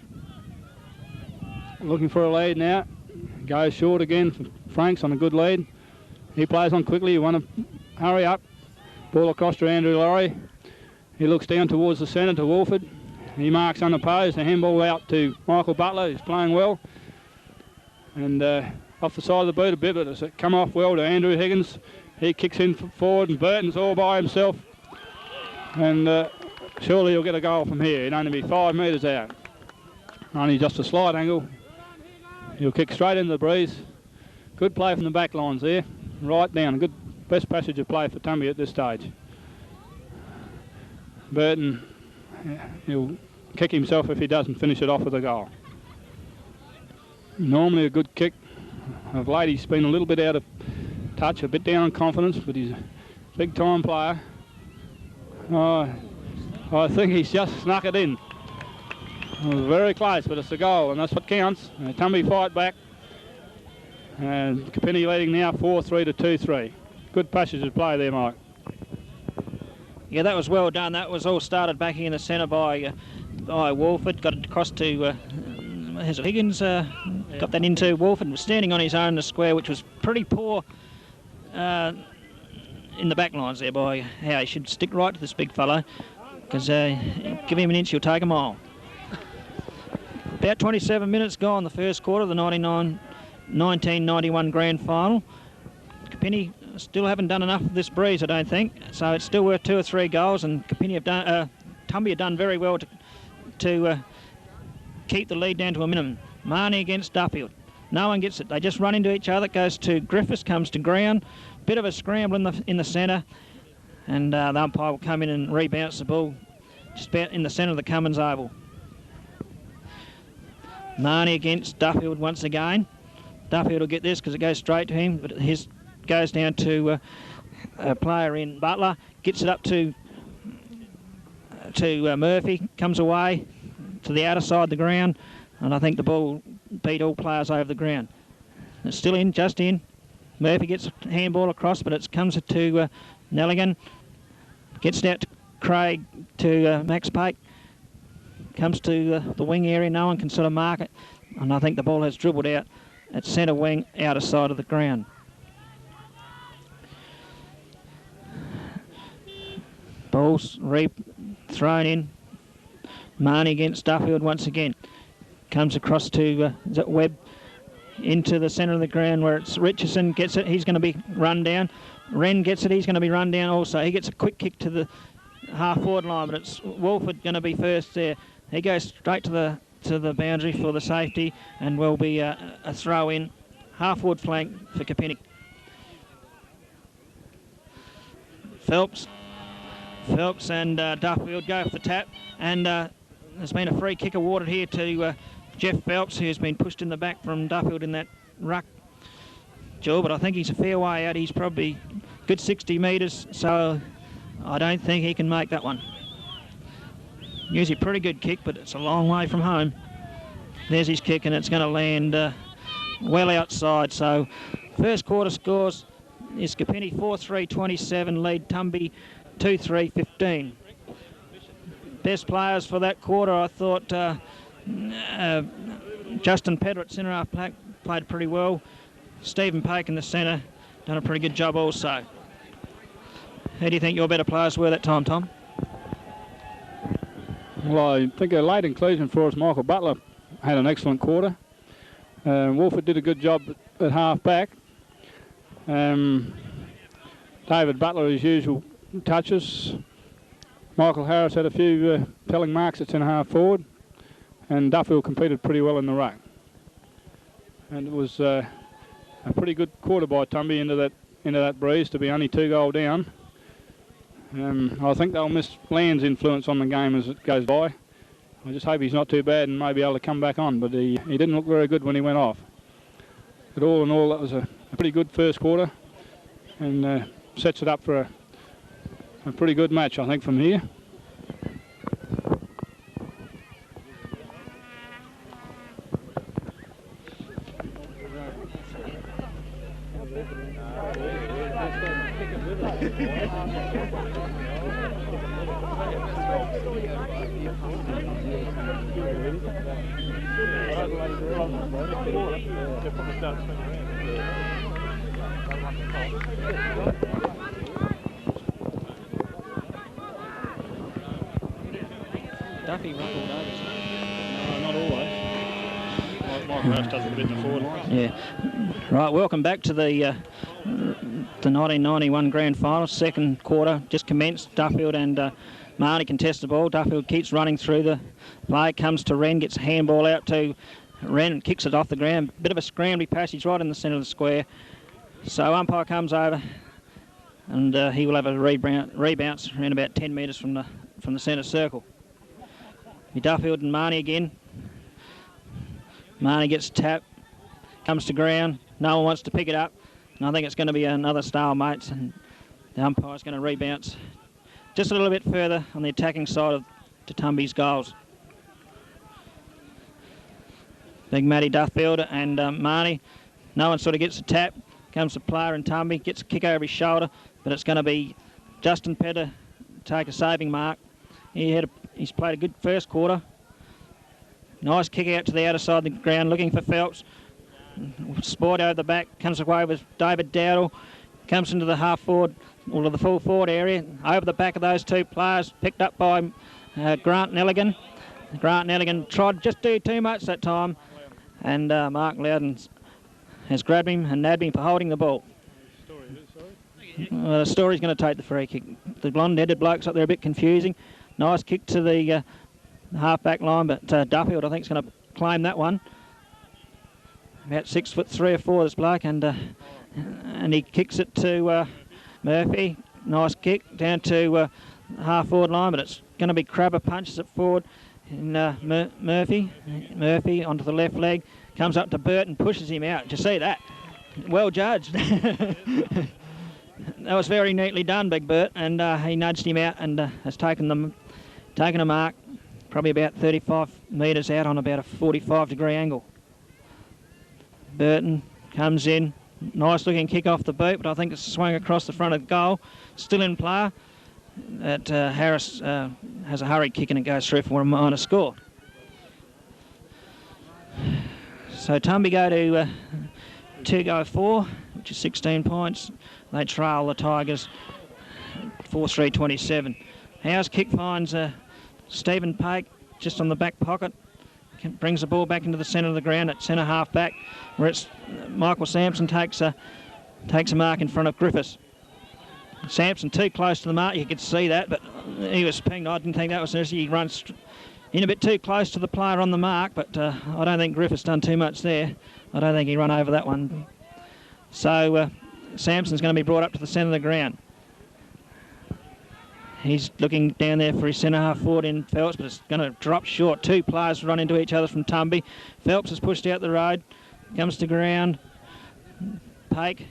Looking for a lead now. Goes short again for Franks on a good lead. He plays on quickly. You want to hurry up. Ball across to Andrew Laurie. He looks down towards the centre to Wolford. He marks unopposed. The handball out to Michael Butler. He's playing well. And off the side of the boot a bit, but it's come off well to Andrew Higgins. He kicks in forward and Burton's all by himself. And surely he'll get a goal from here. He'd only be 5 metres out. Only just a slight angle. He'll kick straight into the breeze. Good play from the back lines there. Right down. Good best passage of play for Tumby at this stage. Burton, he'll kick himself if he doesn't finish it off with a goal. Normally a good kick. Of late he's been a little bit out of touch, a bit down on confidence, but he's a big time player. I think he's just snuck it in. It was very close, but it's a goal, and that's what counts. Tumby fight back. And Kapinnie leading now 4-3 to 2-3. Good passage of play there, Mike. Yeah, that was well done. That was all started back in the centre by Wolford. Got it across to Higgins. Got that into Wolford. Was standing on his own in the square, which was pretty poor in the back lines there by how he should stick right to this big fellow, because give him an inch, he'll take a mile. About 27 minutes gone the first quarter of the 1991 grand final. Kapinnie still haven't done enough of this breeze, I don't think, so it's still worth 2 or 3 goals, and Kapinnie have done, Tumby have done very well to keep the lead down to a minimum. Marnie against Duffield. No one gets it. They just run into each other. It goes to Griffiths, comes to ground. Bit of a scramble in the centre, and the umpire will come in and rebounce the ball just about in the centre of the Cummins oval. Marnie against Duffield once again. Duffield will get this because it goes straight to him, but his goes down to a player in Butler. Gets it up to Murphy. Comes away to the outer side of the ground, and I think the ball beat all players over the ground. It's still in, just in. Murphy gets a handball across, but it comes to Nelligan. Gets it out to Craig, to Max Pate. Comes to the wing area. No one can sort of mark it, and I think the ball has dribbled out at centre wing, outer side of the ground. balls thrown in. Marnie against Duffield once again. Comes across to Webb into the centre of the ground where it's Richardson gets it. He's going to be run down. Wren gets it. He's going to be run down also. He gets a quick kick to the half-forward line, but it's Wolford going to be first there. He goes straight to the boundary for the safety and will be a throw in. Half-forward flank for Kapinnie. Phelps and Duffield go for the tap, and there's been a free kick awarded here to Jeff Phelps, who's been pushed in the back from Duffield in that ruck duel, but I think he's a fair way out. He's probably good 60 metres, so I don't think he can make that one. Usually a pretty good kick, but it's a long way from home. There's his kick, and it's going to land well outside. So first quarter scores is Kapinnie 4-3-27, lead Tumby 2-3-15. Best players for that quarter, I thought Justin Pedder at centre half played pretty well. Stephen Pake in the centre done a pretty good job also. Who do you think your better players were that time, Tom? Well, I think a late inclusion for us, Michael Butler, had an excellent quarter. Wolford did a good job at half back. David Butler, his usual touches. Michael Harris had a few telling marks at centre half forward, and Duffield competed pretty well in the ruck. And it was a pretty good quarter by Tumby into that breeze to be only 2 goal down. I think they'll miss Land's influence on the game as it goes by. I just hope he's not too bad and may be able to come back on, but he didn't look very good when he went off. But all in all, that was a pretty good first quarter, and sets it up for a pretty good match, I think, from here. Duffy ruffled over. No, not always. Mike Rush does it a bit in the forward line. Yeah. Right, welcome back to the 1991 Grand Final. Second quarter just commenced. Duffield and Marnie contest the ball. Duffield keeps running through the play. Comes to Wren, gets a handball out to Wren and kicks it off the ground. Bit of a scrambly passage right in the centre of the square. So umpire comes over, and he will have a rebounce around about 10 metres from the centre circle. Duffield and Marnie again. Marnie gets tapped, comes to ground. No one wants to pick it up, and I think it's going to be another stalemate, and the umpire's going to rebounce just a little bit further on the attacking side of Tumby's goals. Big Matty Duffield and Marnie. No one sort of gets a tap. Comes the player and Tumby, gets a kick over his shoulder, but it's going to be Justin Pedder take a saving mark. He's played a good first quarter. Nice kick out to the outer side of the ground, looking for Phelps. Sport over the back, comes away with David Dowdle. Comes into the half forward, or to the full forward area. Over the back of those two players, picked up by Grant Nelligan. Grant Nelligan tried just do too much that time, and Mark Loudon has grabbed him and nabbed him for holding the ball. The Story's going to take the free kick. The blonde-headed bloke's up there a bit confusing. Nice kick to the half-back line, but Duffield, I think, is going to claim that one. About 6'3" or 4", this bloke, and he kicks it to Murphy. Nice kick down to half-forward line, but it's going to be Crabber punches it forward. And Murphy onto the left leg, comes up to Burt and pushes him out. Did you see that? Well judged. That was very neatly done, Big Burt, and he nudged him out and has taken a mark, probably about 35 metres out on about a 45-degree angle. Burton comes in, nice looking kick off the boot, but I think it's swung across the front of the goal. Still in play. Harris has a hurried kick and it goes through for a minor score. So Tumby go to 2-4, which is 16 points. They trail the Tigers 4-3-27. Howe's kick finds Stephen Pake just on the back pocket. Brings the ball back into the centre of the ground at centre half back, where it's Michael Sampson takes a mark in front of Griffiths. Sampson too close to the mark, you could see that, but he was pinged. I didn't think that was necessary. He runs in a bit too close to the player on the mark, but I don't think Griffiths done too much there. I don't think he run over that one. So Sampson's going to be brought up to the centre of the ground. He's looking down there for his centre half forward in Phelps, but it's going to drop short. Two players run into each other from Tumby. Phelps has pushed out the road, comes to ground. Pake.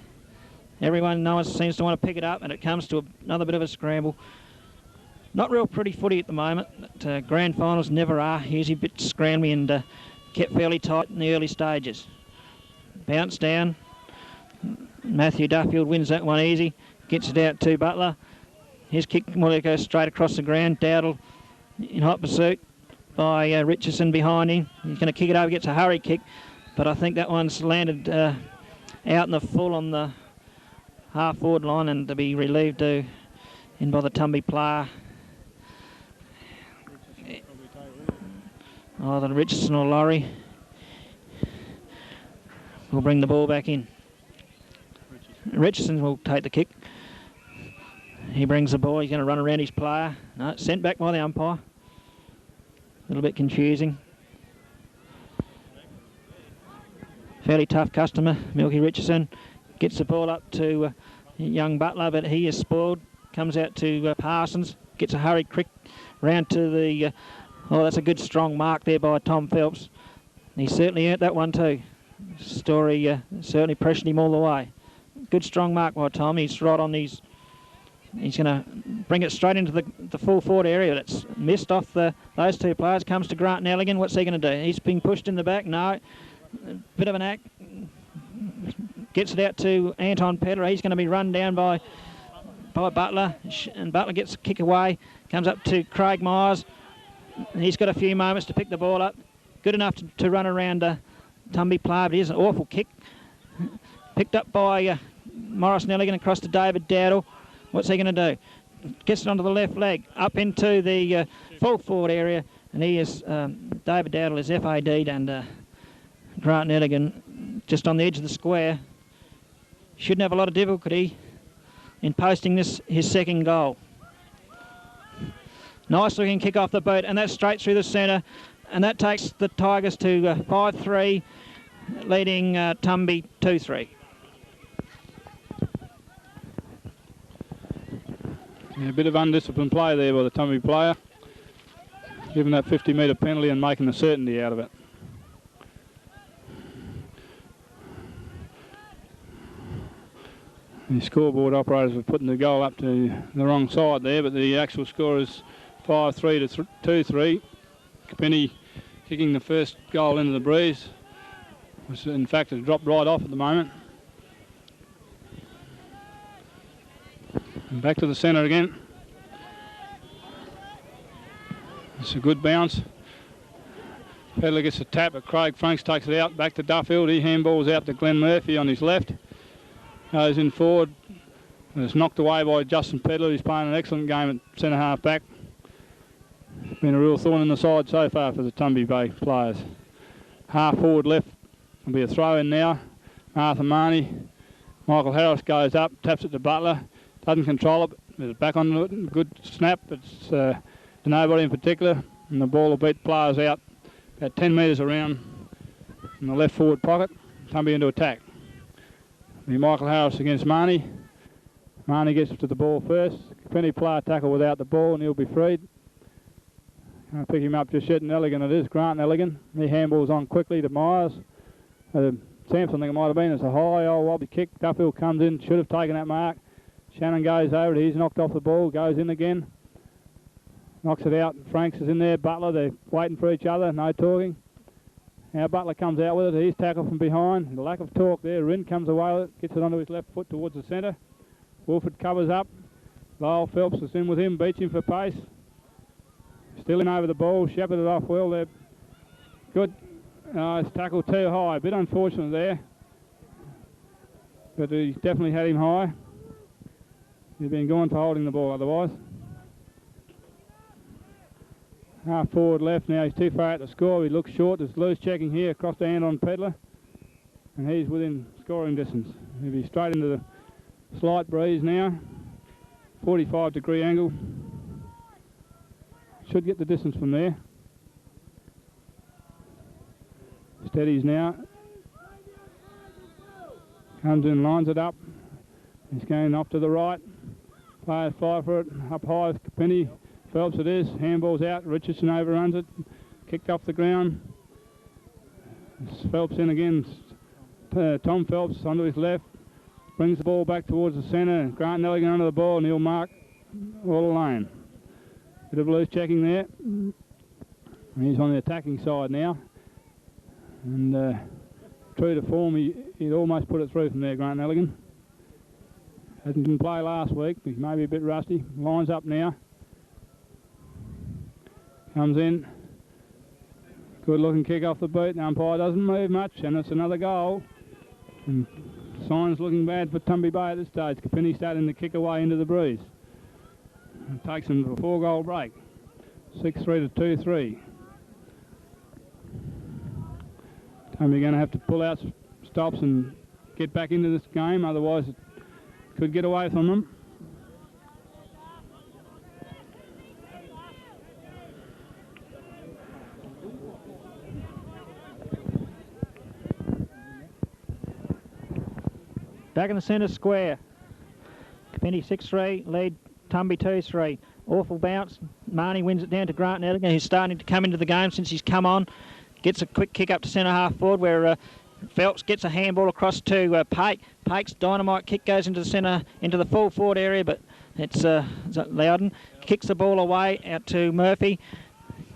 No one seems to want to pick it up, and it comes to another bit of a scramble. Not real pretty footy at the moment. But, grand finals never are. Usually a bit scrambly and kept fairly tight in the early stages. Bounce down. Matthew Duffield wins that one easy. Gets it out to Butler. His kick will go straight across the ground. Dowdle in hot pursuit by Richardson behind him. He's going to kick it over, gets a hurry kick, but I think that one's landed out in the full on the half-forward line and to be relieved in by the Tumby player. Either Richardson or Laurie will bring the ball back in. Richardson will take the kick. He brings the ball, he's going to run around his player. No, sent back by the umpire. A little bit confusing. Fairly tough customer, Milky Richardson. Gets the ball up to young Butler, but he is spoiled. Comes out to Parsons. Gets a hurried crick round to the... that's a good strong mark there by Tom Phelps. He certainly earned that one too. Story certainly pressured him all the way. Good strong mark by Tom. He's right on these... He's going to bring it straight into the full forward area. That's missed off those two players. Comes to Grant Nelligan. What's he going to do? He's being pushed in the back. No. Bit of an act. Gets it out to Anton Pedler. He's going to be run down by Butler. And Butler gets a kick away. Comes up to Craig Myers. He's got a few moments to pick the ball up. Good enough to run around a Tumby player, but here's an awful kick. Picked up by Morris Nelligan across to David Dowdle. What's he going to do? Gets it onto the left leg, up into the full forward area, and he is, David Dowdle is FAD'd, and Grant Nelligan just on the edge of the square. Shouldn't have a lot of difficulty in posting this, his second goal. Nice looking kick off the boot, and that's straight through the centre, and that takes the Tigers to 5-3, leading Tumby 2-3. Yeah, a bit of undisciplined play there by the Tumby player, giving that 50-metre penalty and making a certainty out of it. The scoreboard operators were putting the goal up to the wrong side there, but the actual score is 5-3 to 2-3. Kapinnie kicking the first goal into the breeze, which in fact has dropped right off at the moment. And back to the centre again. It's a good bounce. Pedler gets a tap, but Craig Franks takes it out. Back to Duffield. He handballs out to Glenn Murphy on his left. Goes in forward. And it's knocked away by Justin Pedler. He's playing an excellent game at centre half back. It's been a real thorn in the side so far for the Tumby Bay players. Half forward left will be a throw in now. Arthur Marnie. Michael Harris goes up, taps it to Butler. Doesn't control it, but it's back on it. Good snap. It's to nobody in particular, and the ball will beat players out about 10 metres around in the left forward pocket. Tumby into attack. The Michael Harris against Marnie. Marnie gets to the ball first. Kapinnie player tackle without the ball, and he'll be freed. I'll pick him up just yet. Nelligan it is, Grant Nelligan. He handballs on quickly to Myers. Sampson, I think it might have been. It's a high old wobbly kick. Duffield comes in, should have taken that mark. Shannon goes over it. He's knocked off the ball, goes in again. Knocks it out. Franks is in there. Butler, they're waiting for each other, no talking. Now Butler comes out with it. He's tackled from behind. The lack of talk there. Rin comes away with it, gets it onto his left foot towards the centre. Wolford covers up. Lyle Phelps is in with him, beats him for pace. Still in over the ball, shepherded off well there. Good. It's tackled too high. A bit unfortunate there. But he's definitely had him high. He's been gone for holding the ball otherwise. Half forward left now. He's too far out to score. He looks short. There's loose checking here across the hand on Pedler. And he's within scoring distance. He'll be straight into the slight breeze now. 45-degree angle. Should get the distance from there. Steadies now. Comes in, lines it up. He's going off to the right. Players fly for it. Up high with Kapinnie. Phelps it is. Handball's out. Richardson overruns it. Kicked off the ground. Phelps in again. Tom Phelps onto his left. Brings the ball back towards the centre. Grant Nelligan under the ball and he'll mark all alone. Bit of loose checking there. He's on the attacking side now. And true to form, he'd almost put it through from there, Grant Nelligan. Didn't play last week. He's maybe a bit rusty. Lines up now. Comes in. Good looking kick off the boot. The umpire doesn't move much and it's another goal. And signs looking bad for Tumby Bay at this stage. Kapinnie starting to kick away into the breeze. It takes them to a 4-goal break. 6-3 to 2-3. Tumby going to have to pull out stops and get back into this game, otherwise it could get away from them. Back in the centre square. Kapinnie 6-3, lead Tumby 2-3. Awful bounce. Marnie wins it down to Grant Nelligan, who's starting to come into the game since he's come on. Gets a quick kick up to centre half forward where Phelps gets a handball across to Pake. Pake's dynamite kick goes into the centre, into the full forward area, but it's Loudon. Kicks the ball away out to Murphy.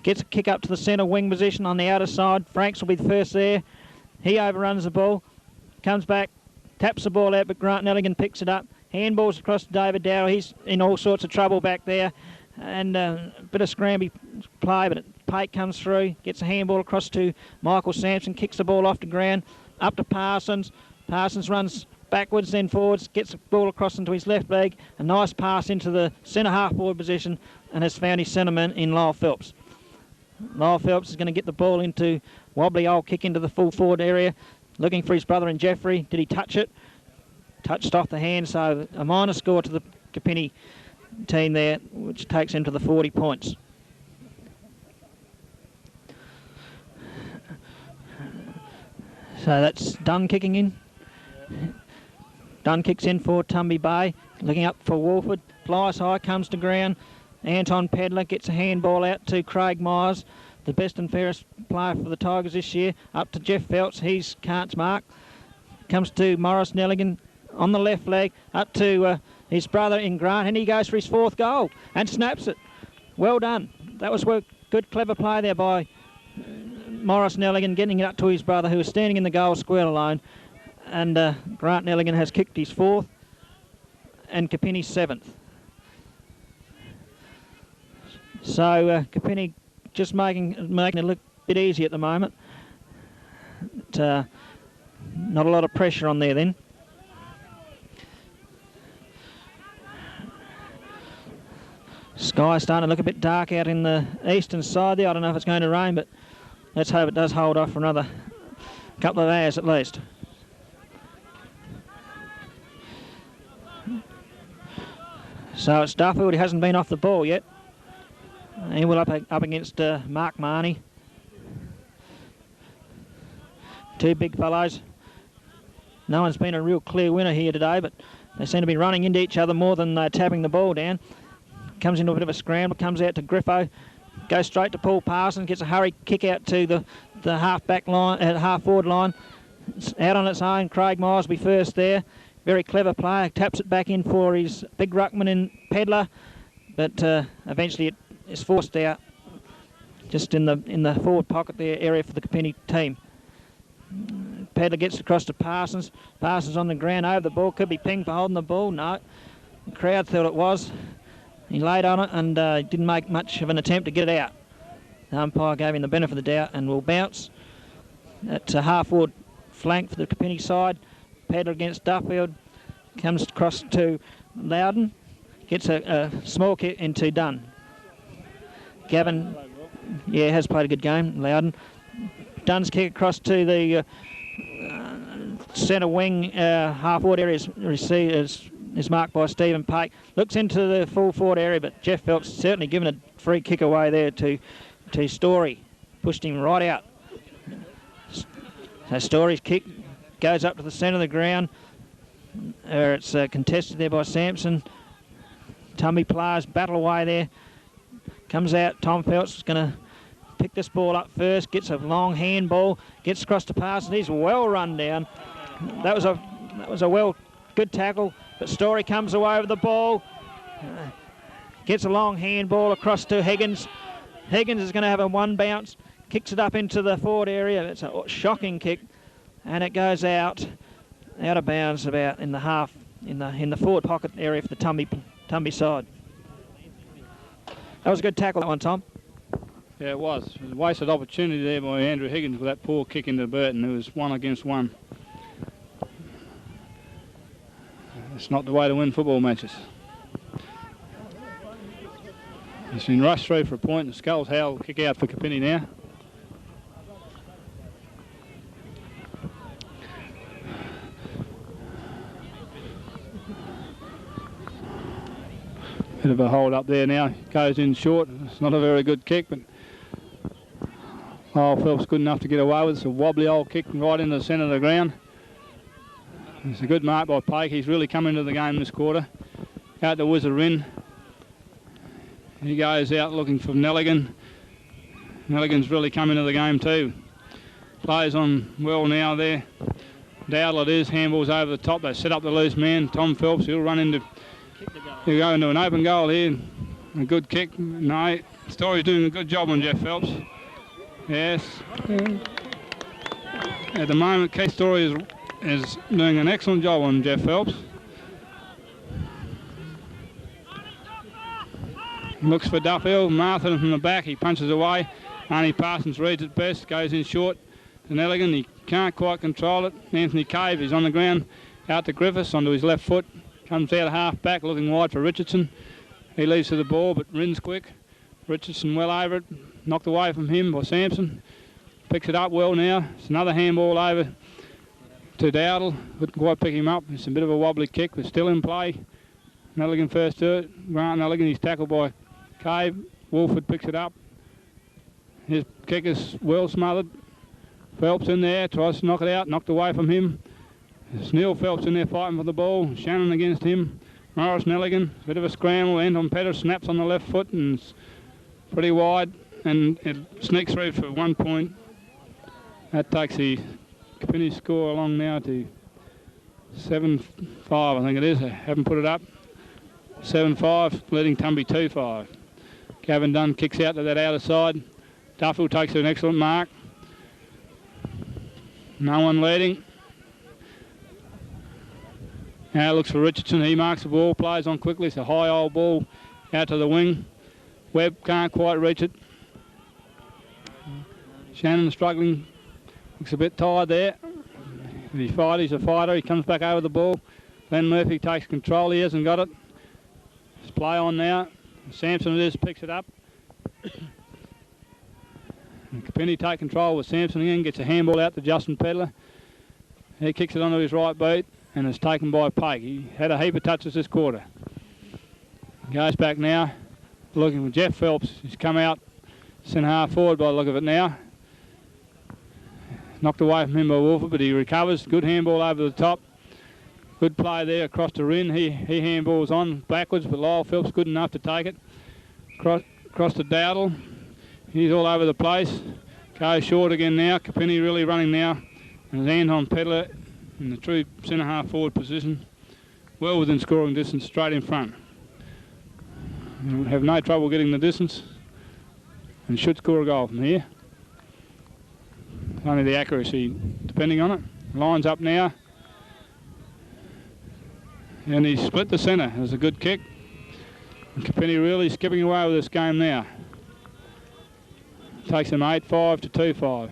Gets a kick up to the centre wing position on the outer side. Franks will be the first there. He overruns the ball. Comes back. Taps the ball out, but Grant Nelligan picks it up. Handballs across to David Dow. He's in all sorts of trouble back there. And a bit of scramby play, but Pate comes through, gets a handball across to Michael Sampson, kicks the ball off the ground, up to Parsons. Parsons runs backwards, then forwards, gets the ball across into his left leg. A nice pass into the centre half forward position and has found his centreman in Lyle Phelps. Lyle Phelps is going to get the ball into wobbly old kick into the full forward area. Looking for his brother in Jeffrey. Did he touch it? Touched off the hand, so a minor score to the Kapinnie team there, which takes him to the 40 points. So that's Dunn kicking in. Dunn kicks in for Tumby Bay. Looking up for Wolford. Flies high, comes to ground. Anton Pedler gets a handball out to Craig Myers, the best and fairest player for the Tigers this year. Up to Jeff Phelps, he's can't mark. Comes to Morris Nelligan on the left leg, up to his brother in Grant, and he goes for his 4th goal and snaps it. Well done. That was good, clever play there by Morris Nelligan, getting it up to his brother, who was standing in the goal square alone. And Grant Nelligan has kicked his 4th and Kapinnie's 7th. So Kapinnie just making it look a bit easy at the moment. But, not a lot of pressure on there then. Sky's starting to look a bit dark out in the eastern side there. I don't know if it's going to rain, but let's hope it does hold off for another couple of hours at least. So it's Duffield. He hasn't been off the ball yet. He will up against Mark Marnie. 2 big fellows. No one's been a real clear winner here today, but they seem to be running into each other more than tapping the ball down. Comes into a bit of a scramble, comes out to Griffo, goes straight to Paul Parsons, gets a hurry kick out to the half-back line, half-forward line. It's out on its own. Craig Myers will be first there. Very clever player, taps it back in for his big ruckman in Pedler, but eventually it is forced out just in the forward pocket there area for the Kapinnie team. Pedler gets across to Parsons. Parsons on the ground over the ball. Could be pinged for holding the ball. No. The crowd thought it was. He laid on it and didn't make much of an attempt to get it out. The umpire gave him the benefit of the doubt and will bounce. It's a half-forward flank for the Kapinnie side. Pedler against Duffield. Comes across to Loudon. Gets a small kick into Dunn. Gavin Yeah, has played a good game, Loudon. Dunn's kick across to the centre wing, half-forward area is marked by Stephen Pake. Looks into the full forward area, but Jeff Phelps certainly given a free kick away there to Story. Pushed him right out. So Story's kick goes up to the centre of the ground. It's contested there by Sampson. Tumby players battle away there. Comes out. Tom Phelps is going to pick this ball up first. Gets a long handball. Gets across the pass, and he's well run down. That was a good tackle. But Story comes away with the ball. Gets a long handball across to Higgins. Higgins is going to have a one bounce. Kicks it up into the forward area. It's a shocking kick, and it goes out of bounds about in the half, in the forward pocket area for the Tumby side. That was a good tackle, that one, Tom. Yeah, it was. It was a wasted opportunity there by Andrew Higgins with that poor kick into Burton. It was 1 against 1. It's not the way to win football matches. He's been rushed through for a point, and Skulls Howell kick out for Kapinnie now. Bit of a hold up there now. Goes in short. It's not a very good kick, but Phelps good enough to get away with it. It's a wobbly old kick right into the centre of the ground. It's a good mark by Pake. He's really come into the game this quarter. Out to Wizard Rin. He goes out looking for Nelligan. Nelligan's really come into the game too. Plays on well now there. Dowdle it is. Handball's over the top. They set up the loose man. Tom Phelps, he'll run into... He'll go into an open goal here. A good kick. No, Story's doing a good job on Jeff Phelps. Yes. At the moment, Keith Story is doing an excellent job on Jeff Phelps. Looks for Duffield. Martha from the back. He punches away. Arnie Parsons reads it best. Goes in short to Nelligan. He can't quite control it. Anthony Cave is on the ground. Out to Griffiths onto his left foot. Comes out half back, looking wide for Richardson. He leaves to the ball, but Rin's quick. Richardson well over it. Knocked away from him by Sampson. Picks it up well now. It's another handball over to Dowdle. Couldn't quite pick him up. It's a bit of a wobbly kick, but still in play. Nelligan first to it. Grant Nelligan, he's tackled by Cave. Wolford picks it up. His kick is well smothered. Phelps in there, tries to knock it out, knocked away from him. There's Neil Phelps in there fighting for the ball. Shannon against him. Morris Nelligan, a bit of a scramble. Anton Petter snaps on the left foot and it's pretty wide, and it sneaks through for 1 point. That takes the Kapinnie score along now to 7-5, I think it is. I haven't put it up. 7-5, leading Tumby 2-5. Gavin Dunn kicks out to that outer side. Duffield takes an excellent mark. No one leading. Now looks for Richardson. He marks the ball, plays on quickly. It's a high old ball out to the wing. Webb can't quite reach it. Shannon struggling. Looks a bit tired there. He's a fighter. He comes back over the ball. Glenn Murphy takes control. He hasn't got it. It's play on now. Sampson it is, picks it up. And Kapinnie take control with Sampson again. Gets a handball out to Justin Pedler. He kicks it onto his right boot. And it's taken by Pake. He had a heap of touches this quarter. Goes back now, looking for Jeff Phelps. He's come out centre half forward by the look of it now. Knocked away from him by Wolford, but he recovers. Good handball over the top. Good play there across to Rin. He handballs on backwards, but Lyle Phelps good enough to take it. Across to Dowdle. He's all over the place. Goes short again now. Kapinnie really running now. And Anton Pedler in the true centre half forward position, well within scoring distance, straight in front. He'll have no trouble getting the distance and should score a goal from here. Only the accuracy depending on it. Lines up now. And he's split the centre. There's a good kick. And Kapinnie really skipping away with this game now. Takes them 8-5 to 2-5.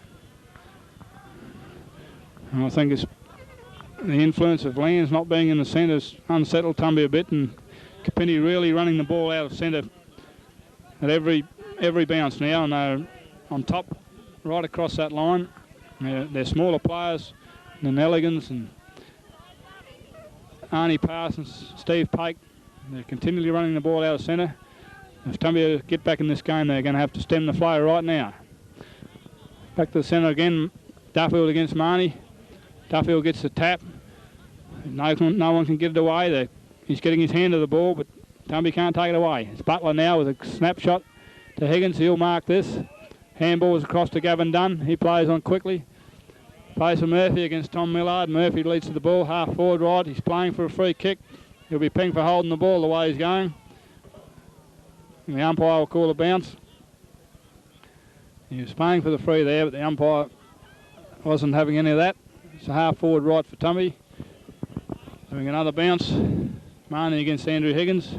And I think it's the influence of Lands not being in the centre's unsettled Tumby a bit, and Kapinnie really running the ball out of centre at every every bounce now, and they're on top right across that line. They're smaller players than Elegans and Arnie Parsons, Steve Pake. They're continually running the ball out of centre. If Tumby get back in this game, they're going to have to stem the flow right now. Back to the centre again. Duffield against Marnie. Duffield gets the tap. No one can get it away. He's getting his hand to the ball, but Tumby can't take it away. It's Butler now with a snapshot to Higgins. He'll mark this. Handballs across to Gavin Dunn. He plays on quickly. Plays for Murphy against Tom Millard. Murphy leads to the ball, half forward right. He's playing for a free kick. He'll be pinged for holding the ball the way he's going. And the umpire will call a bounce. He was paying for the free there, but the umpire wasn't having any of that. It's a half forward right for Tumby. Doing another bounce. Marnie against Andrew Higgins.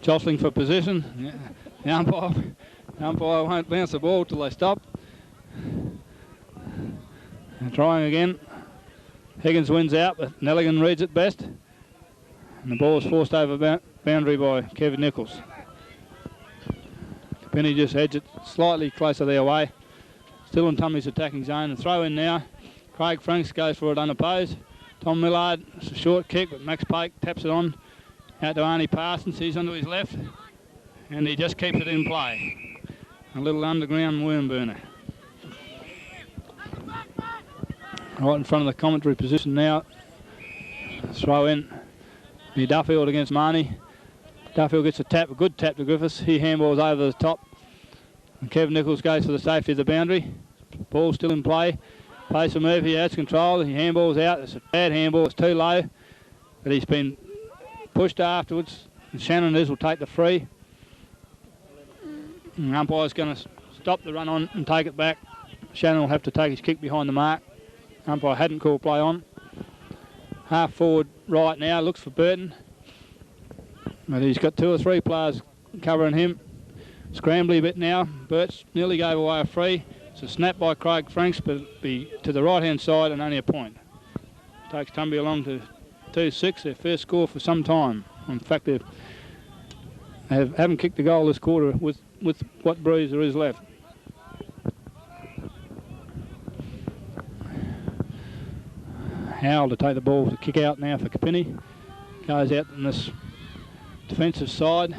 Jostling for position. The umpire won't bounce the ball till they stop. And trying again. Higgins wins out, but Nelligan reads it best. And the ball is forced over boundary by Kevin Nichols. Kapinnie just edged it slightly closer their way. Still in Tummy's attacking zone. And throw in now. Craig Franks goes for it unopposed. Tom Millard, it's a short kick, but Max Pake taps it on out to Arnie Parsons. He's onto his left, and he just keeps it in play. A little underground worm burner. Right in front of the commentary position now. Throw in. The Duffield against Marnie. Duffield gets a tap, a good tap to Griffiths. He handballs over the top. And Kevin Nichols goes for the safety of the boundary. Ball still in play. Plays for Murphy, out of control. He handballs out. It's a bad handball. It's too low. But he's been pushed afterwards. And Shannon will take the free. And the umpire's going to stop the run on and take it back. Shannon will have to take his kick behind the mark. The umpire hadn't called play on. Half forward right now. Looks for Burton. But he's got 2 or 3 players covering him. Scrambly a bit now. Burt's nearly gave away a free. It's a snap by Craig Franks, but it'll be to the right-hand side and only a point. Takes Tumby along to 2-6, their first score for some time. In fact, they haven't kicked a goal this quarter with what breeze there is left. Howell to take the ball to kick out now for Kapinnie. Goes out on this defensive side.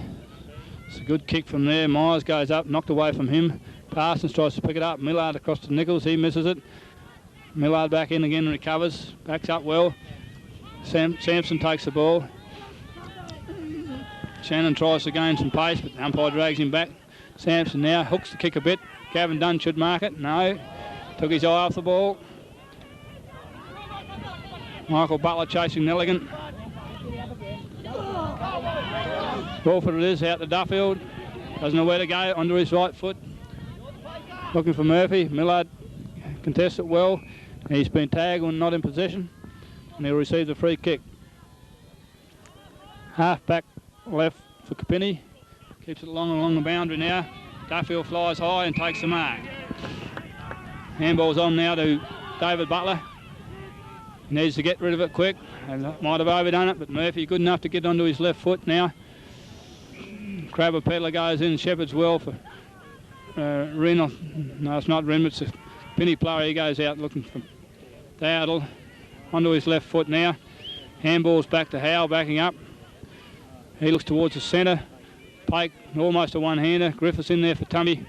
It's a good kick from there. Myers goes up, knocked away from him. Parsons tries to pick it up. Millard across to Nichols. He misses it. Millard back in again, recovers. Backs up well. Sampson takes the ball. Shannon tries to gain some pace, but the umpire drags him back. Sampson now hooks the kick a bit. Gavin Dunn should mark it. No. Took his eye off the ball. Michael Butler chasing Nelligan. Crawford it is, out to Duffield. Doesn't know where to go, onto his right foot. Looking for Murphy. Millard contests it well. He's been tagged when not in possession, and he'll receive the free kick. Half back left for Kapinnie. Keeps it along the boundary now. Duffield flies high and takes the mark. Handball's on now to David Butler. He needs to get rid of it quick. And might have overdone it, but Murphy good enough to get onto his left foot now. Crabber Pedler goes in. Shepherd's well for Rin. No, it's not Rin, it's a Kapinnie player. He goes out looking for Dowdle. Onto his left foot now. Handball's back to Howell, backing up. He looks towards the centre. Pake, almost a one-hander. Griffiths in there for Tumby.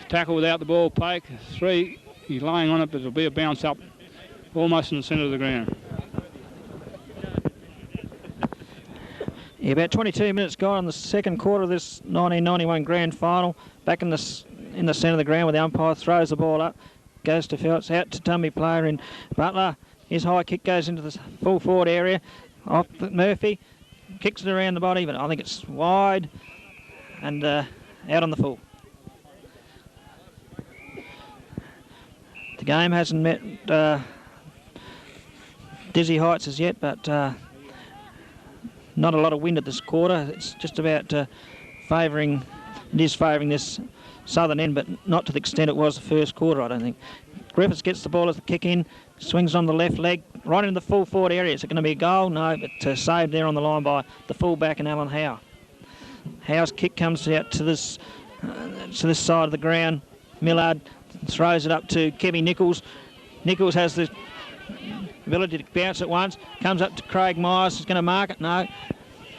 Tackle without the ball. Pake, 3. He's laying on it, but it'll be a bounce up. Almost in the centre of the ground. Yeah, about 22 minutes gone in the second quarter of this 1991 grand final. Back in the centre of the ground where the umpire throws the ball up. Goes to Feltz, out to Tumby player in Butler. His high kick goes into the full forward area. Off Murphy. Kicks it around the body, but I think it's wide and out on the full. The game hasn't met dizzy heights as yet, but not a lot of wind at this quarter. It's just about favouring this southern end, but not to the extent it was the first quarter, I don't think. Griffiths gets the ball as the kick in, swings on the left leg, right into the full forward area. Is it going to be a goal? No, but saved there on the line by the full back and Alan Howe. Howe's kick comes out to this side of the ground. Millard throws it up to Kevin Nichols. Nichols has the ability to bounce it once. Comes up to Craig Myers. He's going to mark it. No.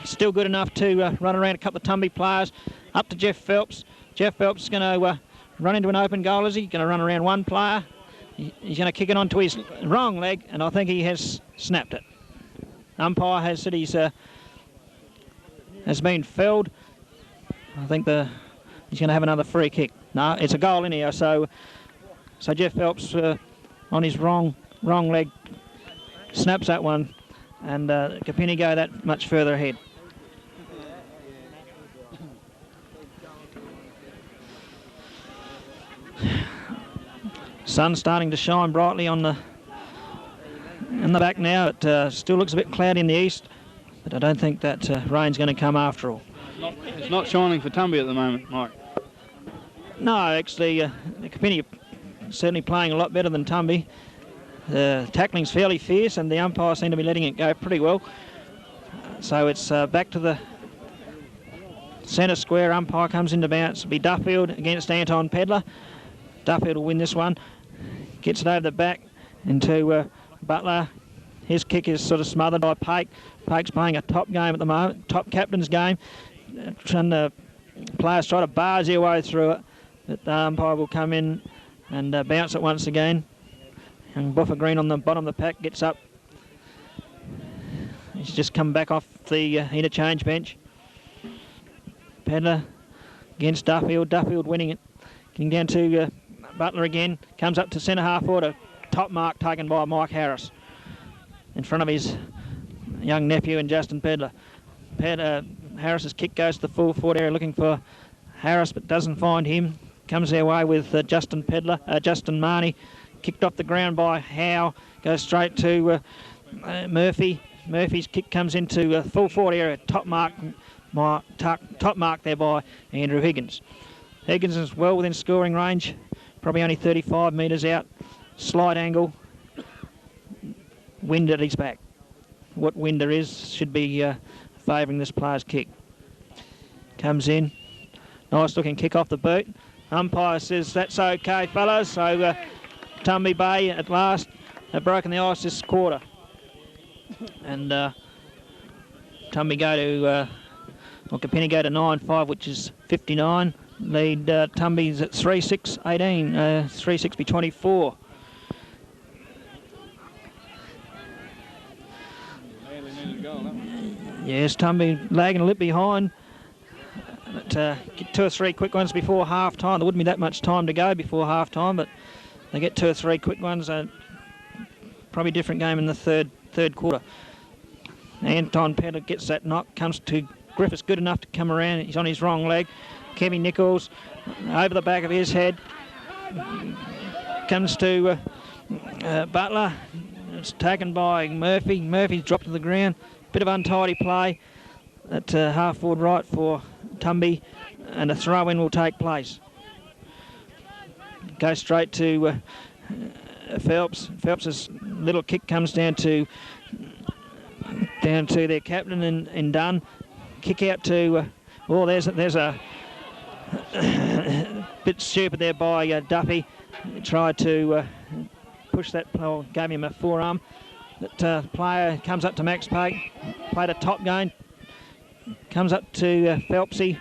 Still good enough to run around a couple of Tumby players. Up to Jeff Phelps. Jeff Phelps is going to run into an open goal, is he? Going to run around one player. He's going to kick it onto his wrong leg, and I think he has snapped it. Umpire has said he's has been felled. I think he's going to have another free kick. No, it's a goal in here. So Jeff Phelps on his wrong leg snaps that one, and Kapinnie go that much further ahead. Sun starting to shine brightly in the back now. It still looks a bit cloudy in the east, but I don't think that rain's going to come after all. It's not shining for Tumby at the moment, Mike. No, actually, Kapinnie are certainly playing a lot better than Tumby. The tackling's fairly fierce, and the umpires seem to be letting it go pretty well. So it's back to the centre square. Umpire comes into bounce. It'll be Duffield against Anton Pedler. Duffield will win this one. Gets it over the back into Butler. His kick is sort of smothered by Pake. Pake's playing a top game at the moment, top captain's game. And the players try to barge their way through it. But the umpire will come in and bounce it once again. And Buffer Green on the bottom of the pack gets up. He's just come back off the interchange bench. Pedler against Duffield. Duffield winning it. Getting down to Butler again. Comes up to centre half forward. A top mark taken by Mike Harris in front of his young nephew and Justin Pedler. Harris's kick goes to the full forward area looking for Harris, but doesn't find him. Comes their way with Justin Marnie. Kicked off the ground by Howe. Goes straight to Murphy. Murphy's kick comes into full forward area. Top mark there by Andrew Higgins. Higgins is well within scoring range. Probably only 35 metres out. Slight angle. Wind at his back. What wind there is should be favouring this player's kick. Comes in. Nice looking kick off the boot. Umpire says that's okay, fellas. So Tumby Bay at last have broken the ice this quarter. And Tumby go to, Kapinnie go to 9-5, which is 59. Lead Tumby's at 3-6-18, 3-6-24. Yes, Tumby lagging a little behind. But get 2 or 3 quick ones before half time. There wouldn't be that much time to go before half time, but they get 2 or 3 quick ones. Probably different game in the third quarter. Anton Pedler gets that knock, comes to Griffiths, good enough to come around. He's on his wrong leg. Kevin Nichols over the back of his head. Comes to Butler. It's taken by Murphy. Murphy's dropped to the ground. Bit of untidy play at half forward right for Tumby, and a throw-in will take place. Go straight to Phelps. Phelps's little kick comes down to their captain and Dunn. Kick out to there's a bit stupid there by Duffy. Tried to push that, gave him a forearm. That player comes up to Max Pake, played a top game, comes up to Phelpsy.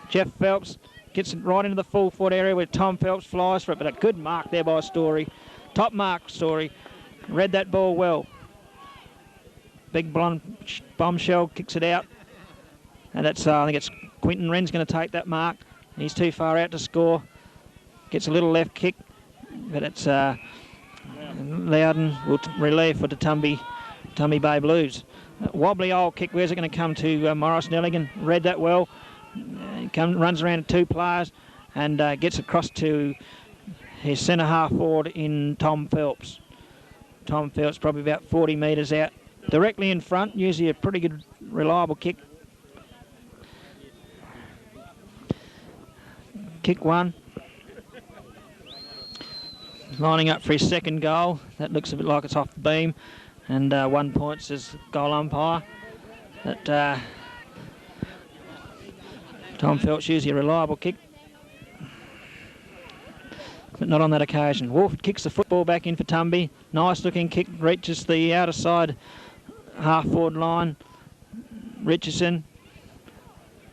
Jeff Phelps gets it right into the full foot area where Tom Phelps flies for it, but a good mark there by Story. Top mark, Story. Read that ball well. Big blonde bombshell kicks it out. And that's, I think it's Quinton Wren's going to take that mark. He's too far out to score. Gets a little left kick, but it's Loudon will relieve for the Tumby Bay Blues. Wobbly old kick, where's it going to come to Morris Nelligan? Read that well. Runs around 2 players and gets across to his centre half forward in Tom Phelps. Tom Phelps probably about 40 metres out. Directly in front, usually a pretty good, reliable kick. Kick 1. Lining up for his second goal. That looks a bit like it's off the beam. And 1 point says goal umpire. That Tom Phelps usually a reliable kick, but not on that occasion. Wolford kicks the football back in for Tumby. Nice looking kick, reaches the outer side half-forward line. Richardson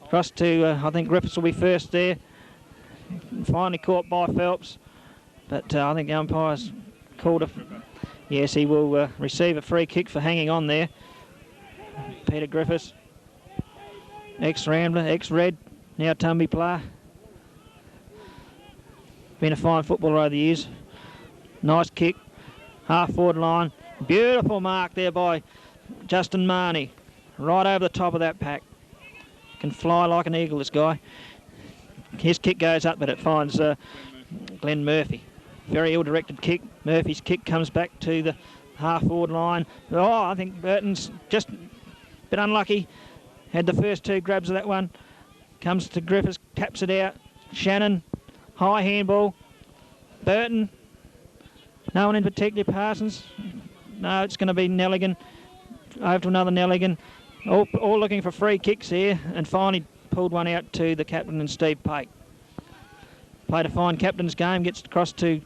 across to, I think Griffiths will be first there. Finally caught by Phelps, but I think the umpire's called a... Yes, he will receive a free kick for hanging on there. Peter Griffiths, ex-Rambler, ex-Red, now Tumby player. Been a fine footballer over the years. Nice kick, half-forward line. Beautiful mark there by Justin Marnie, right over the top of that pack. Can fly like an eagle, this guy. His kick goes up, but it finds Glenn Murphy. Very ill-directed kick. Murphy's kick comes back to the half-forward line. Oh, I think Burton's just a bit unlucky. Had the first two grabs of that one. Comes to Griffiths, taps it out. Shannon, high handball. Burton, no one in particular. Parsons, no, it's going to be Nelligan. Over to another Nelligan. All looking for free kicks here, and finally pulled one out to the captain and Steve Pate. Played a fine captain's game, gets across to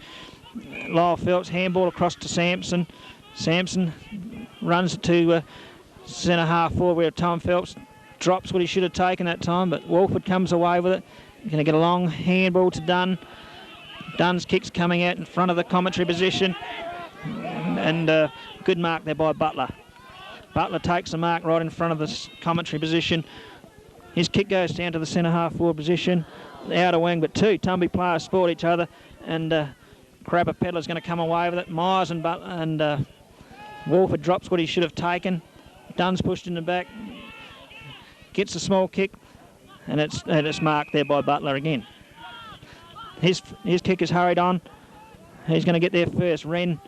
Lyle Phelps, handball across to Sampson. Sampson runs to centre half forward where Tom Phelps drops what he should have taken that time, but Wolford comes away with it. Going to get a long handball to Dunn. Dunn's kick's coming out in front of the commentary position, and good mark there by Butler. Butler takes the mark right in front of the commentary position. His kick goes down to the centre half forward position, the outer wing, but two Tumby players sport each other, and Crabber Pedler's going to come away with it. Myers and Butler and Wolford drops what he should have taken. Dunn's pushed in the back, gets a small kick, and it's marked there by Butler again. His kick is hurried on. He's going to get there first. Wren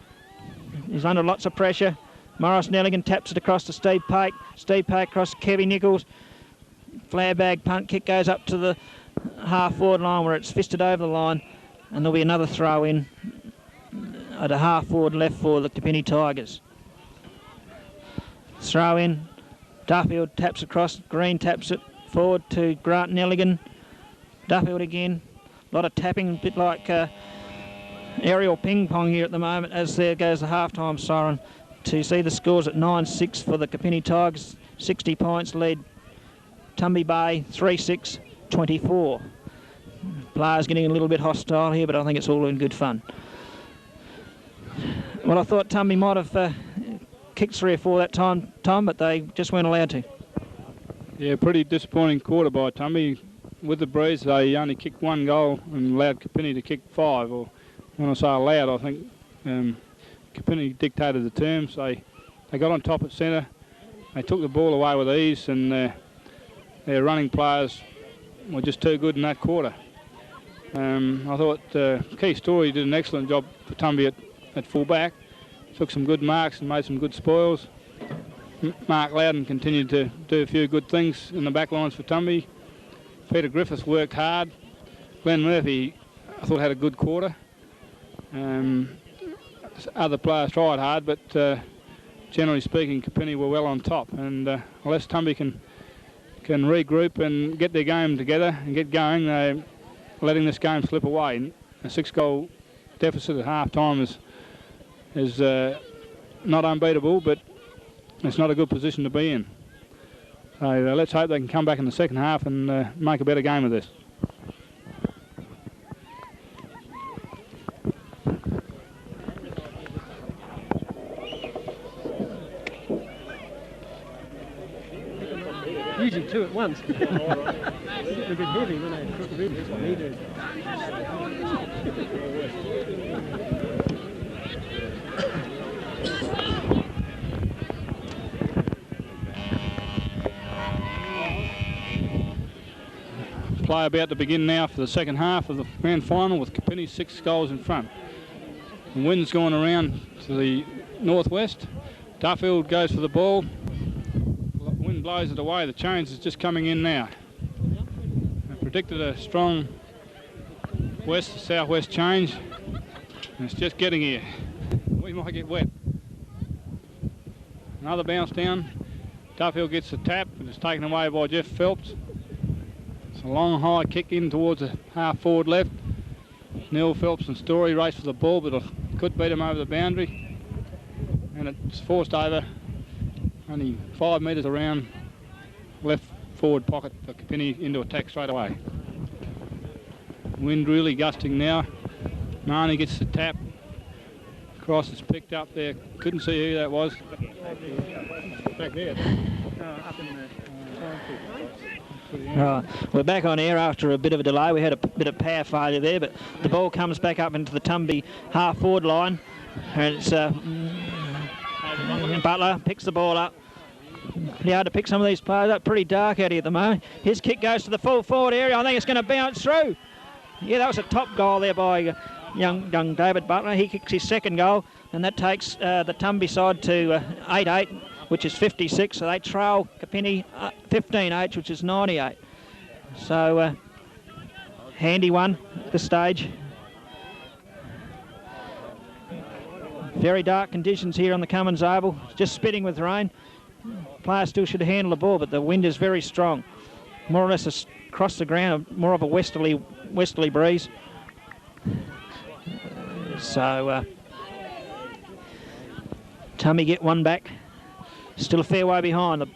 is under lots of pressure. Morris Nelligan taps it across to Steve Pate. Steve Pate across to Kevin Nichols. Flag bag punt kick goes up to the half-forward line where it's fisted over the line, and there'll be another throw in at a half-forward left for the Kapinnie Tigers. Throw in. Duffield taps across. Green taps it forward to Grant Nelligan. Duffield again. A lot of tapping, a bit like aerial ping-pong here at the moment as there goes the half-time siren to see the scores at 9-6 for the Kapinnie Tigers. 60 points lead Tumby Bay, 3-6, 24. Players getting a little bit hostile here, but I think it's all in good fun. Well, I thought Tumby might have kicked 3 or 4 that time, Tom, but they just weren't allowed to. Yeah, pretty disappointing quarter by Tumby. With the breeze, they only kicked 1 goal and allowed Kapinnie to kick 5. Or when I say allowed, I think Kapinnie dictated the terms. They got on top at centre. They took the ball away with ease, and their running players were just too good in that quarter. I thought Keith Story did an excellent job for Tumby at full back. Took some good marks and made some good spoils. Mark Loudon continued to do a few good things in the back lines for Tumby. Peter Griffiths worked hard. Glenn Murphy, I thought, had a good quarter. Other players tried hard, but generally speaking, Kapinnie were well on top. And unless Tumby can regroup and get their game together and get going, they're letting this game slip away. A 6-goal deficit at half-time is not unbeatable, but it's not a good position to be in. So let's hope they can come back in the second half and make a better game of this. Using 2 at once. It's a bit heavy when I cook the needed. Play about to begin now for the second half of the grand final with Kapinnie 6 goals in front. The wind's going around to the northwest. Duffield goes for the ball. The wind blows it away. The change is just coming in now. I predicted a strong west-southwest change, and it's just getting here. We might get wet. Another bounce down. Duffield gets the tap, and it's taken away by Jeff Phelps. It's a long high kick in towards the half forward left. Neil Phelps and Story race for the ball, but it could beat him over the boundary. And it's forced over only 5 metres around left forward pocket for Kapinnie into attack straight away. Wind really gusting now. Marnie gets the tap. Cross is picked up there. Couldn't see who that was. Back there. Right, we're back on air after a bit of a delay. We had a bit of power failure there, but the ball comes back up into the Tumby half-forward line, and it's Butler picks the ball up. Pretty hard to pick some of these players up. Pretty dark out here at the moment. His kick goes to the full forward area. I think it's going to bounce through. Yeah, that was a top goal there by young David Butler. He kicks his second goal, and that takes the Tumby side to 8-8. Which is 56, so they trail Kapinnie 15-8, which is 98. So, handy one at this stage. Very dark conditions here on the Cummins Oval, just spitting with rain. Players still should handle the ball, but the wind is very strong. More or less across the ground, more of a westerly breeze. So, Tumby get one back. Still a fair way behind. The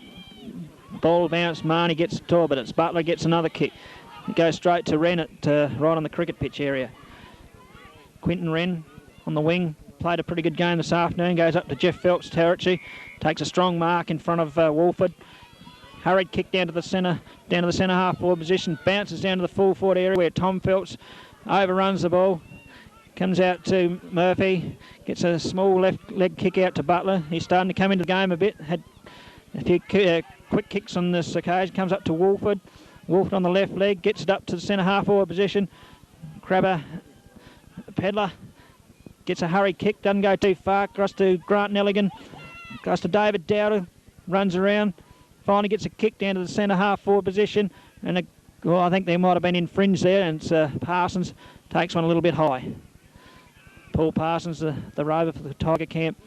ball bounce, Marnie gets the tour, but it's Butler gets another kick. It goes straight to Wren at right on the cricket pitch area. Quinton Wren on the wing, played a pretty good game this afternoon, goes up to Jeff Phelps' territory, takes a strong mark in front of Wolford. Hurried kick down to the centre half forward position, bounces down to the full forward area where Tom Phelps overruns the ball. Comes out to Murphy, gets a small left leg kick out to Butler. He's starting to come into the game a bit. Had a few quick kicks on this occasion. Comes up to Wolford. Wolford on the left leg, gets it up to the centre half forward position. Crabber, Pedler, gets a hurry kick, doesn't go too far. Across to Grant Nelligan, across to David Dowder, runs around. Finally gets a kick down to the centre half forward position. And I think there might have been infringed there, and it's Parsons takes one a little bit high. Paul Parsons, the rover for the Tiger Camp.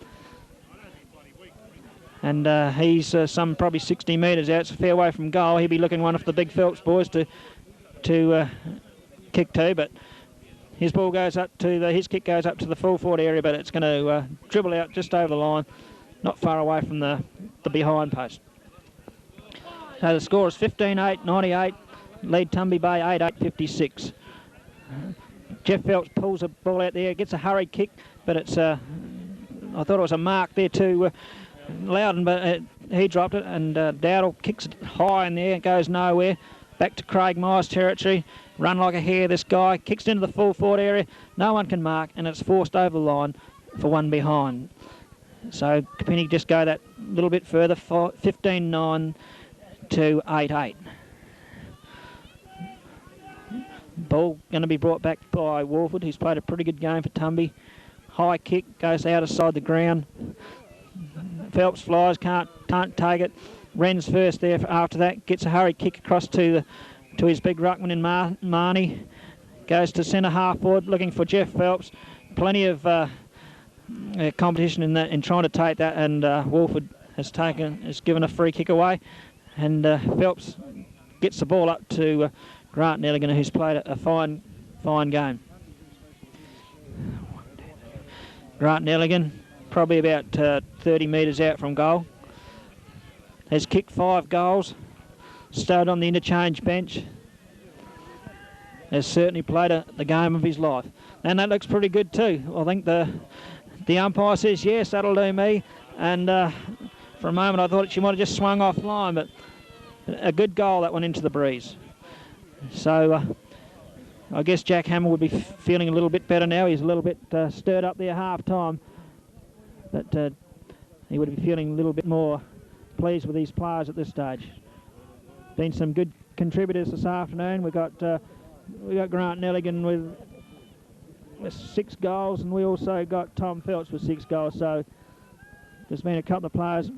And he's some probably 60 metres out. It's a fair way from goal. He'll be looking one of the big Phelps boys to kick to, but his ball goes up to his kick goes up to the full forward area, but it's going to dribble out just over the line, not far away from the behind post. So the score is 15-8, 98. Lead Tumby Bay 8-8, 56. Jeff Phelps pulls the ball out there, gets a hurried kick, but it's I thought it was a mark there to Loudon, but he dropped it, and Dowdle kicks it high in there, it goes nowhere. Back to Craig Myers' territory, run like a hare this guy, kicks into the full forward area, no one can mark, and it's forced over the line for one behind. So Kapinnie just go that little bit further, 15-9 to 8-8. Ball going to be brought back by Wolford, who's played a pretty good game for Tumby. High kick, goes out of side the ground. Phelps flies, can't take it. Wren's first there after that, gets a hurried kick across to his big ruckman in Marnie. Goes to centre half forward, looking for Jeff Phelps. Plenty of competition in trying to take that, and Wolford has given a free kick away. And Phelps gets the ball up to Grant Nelligan, who's played a fine game. Grant Nelligan, probably about 30 metres out from goal. Has kicked 5 goals, started on the interchange bench. Has certainly played the game of his life. And that looks pretty good too. I think the umpire says, yes, that'll do me. And for a moment I thought she might have just swung offline, but a good goal, that one into the breeze. So I guess Jack Hamill would be feeling a little bit better now. He's a little bit stirred up there half-time. But he would be feeling a little bit more pleased with these players at this stage. Been some good contributors this afternoon. We got Grant Nelligan with 6 goals, and we also got Tom Phelps with 6 goals. So there's been a couple of players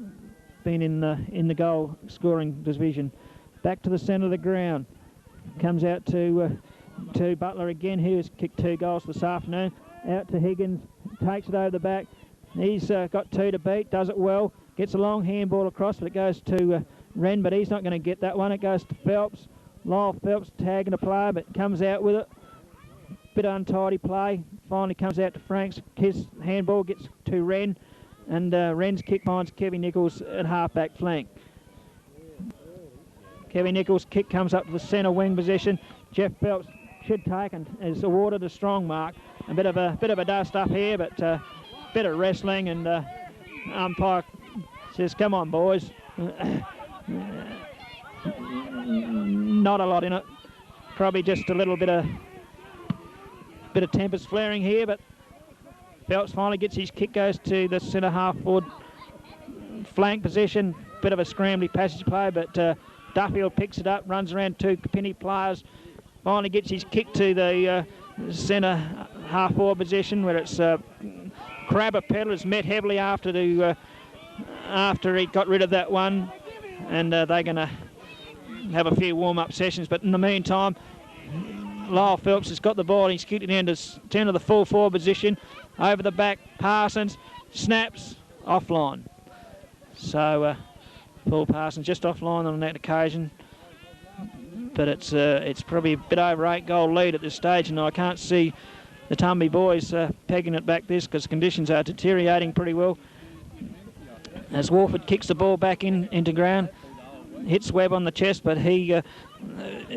been in the goal scoring division. Back to the centre of the ground. Comes out to Butler again. He has kicked 2 goals this afternoon. Out to Higgins, takes it over the back. He's got 2 to beat, does it well. Gets a long handball across, but it goes to Wren, but he's not going to get that one. It goes to Phelps. Lyle Phelps tagging the play, but comes out with it. Bit untidy play. Finally comes out to Franks. His handball gets to Wren, and Wren's kick finds Kevin Nichols at half-back flank. Kevin Nichols' kick comes up to the centre wing position. Jeff Phelps should take and is awarded a strong mark. A bit of a dust up here, but bit of wrestling, and umpire says, "Come on, boys." Not a lot in it. Probably just a little bit of tempers flaring here, but Phelps finally gets his kick, goes to the centre half forward flank position. Bit of a scrambly passage play, but Duffield picks it up, runs around two Kapinnie players, finally gets his kick to the centre half forward position, where it's Crabber Pedalers met heavily after he got rid of that one, and they're going to have a few warm-up sessions. But in the meantime, Lyle Phelps has got the ball and he's kicked it into the full forward position. Over the back, Parsons snaps offline. So Paul Parsons just offline on that occasion. But it's probably a bit over 8-goal lead at this stage, and I can't see the Tumby boys pegging it back this, because conditions are deteriorating pretty well. As Warford kicks the ball back into ground, hits Webb on the chest, but he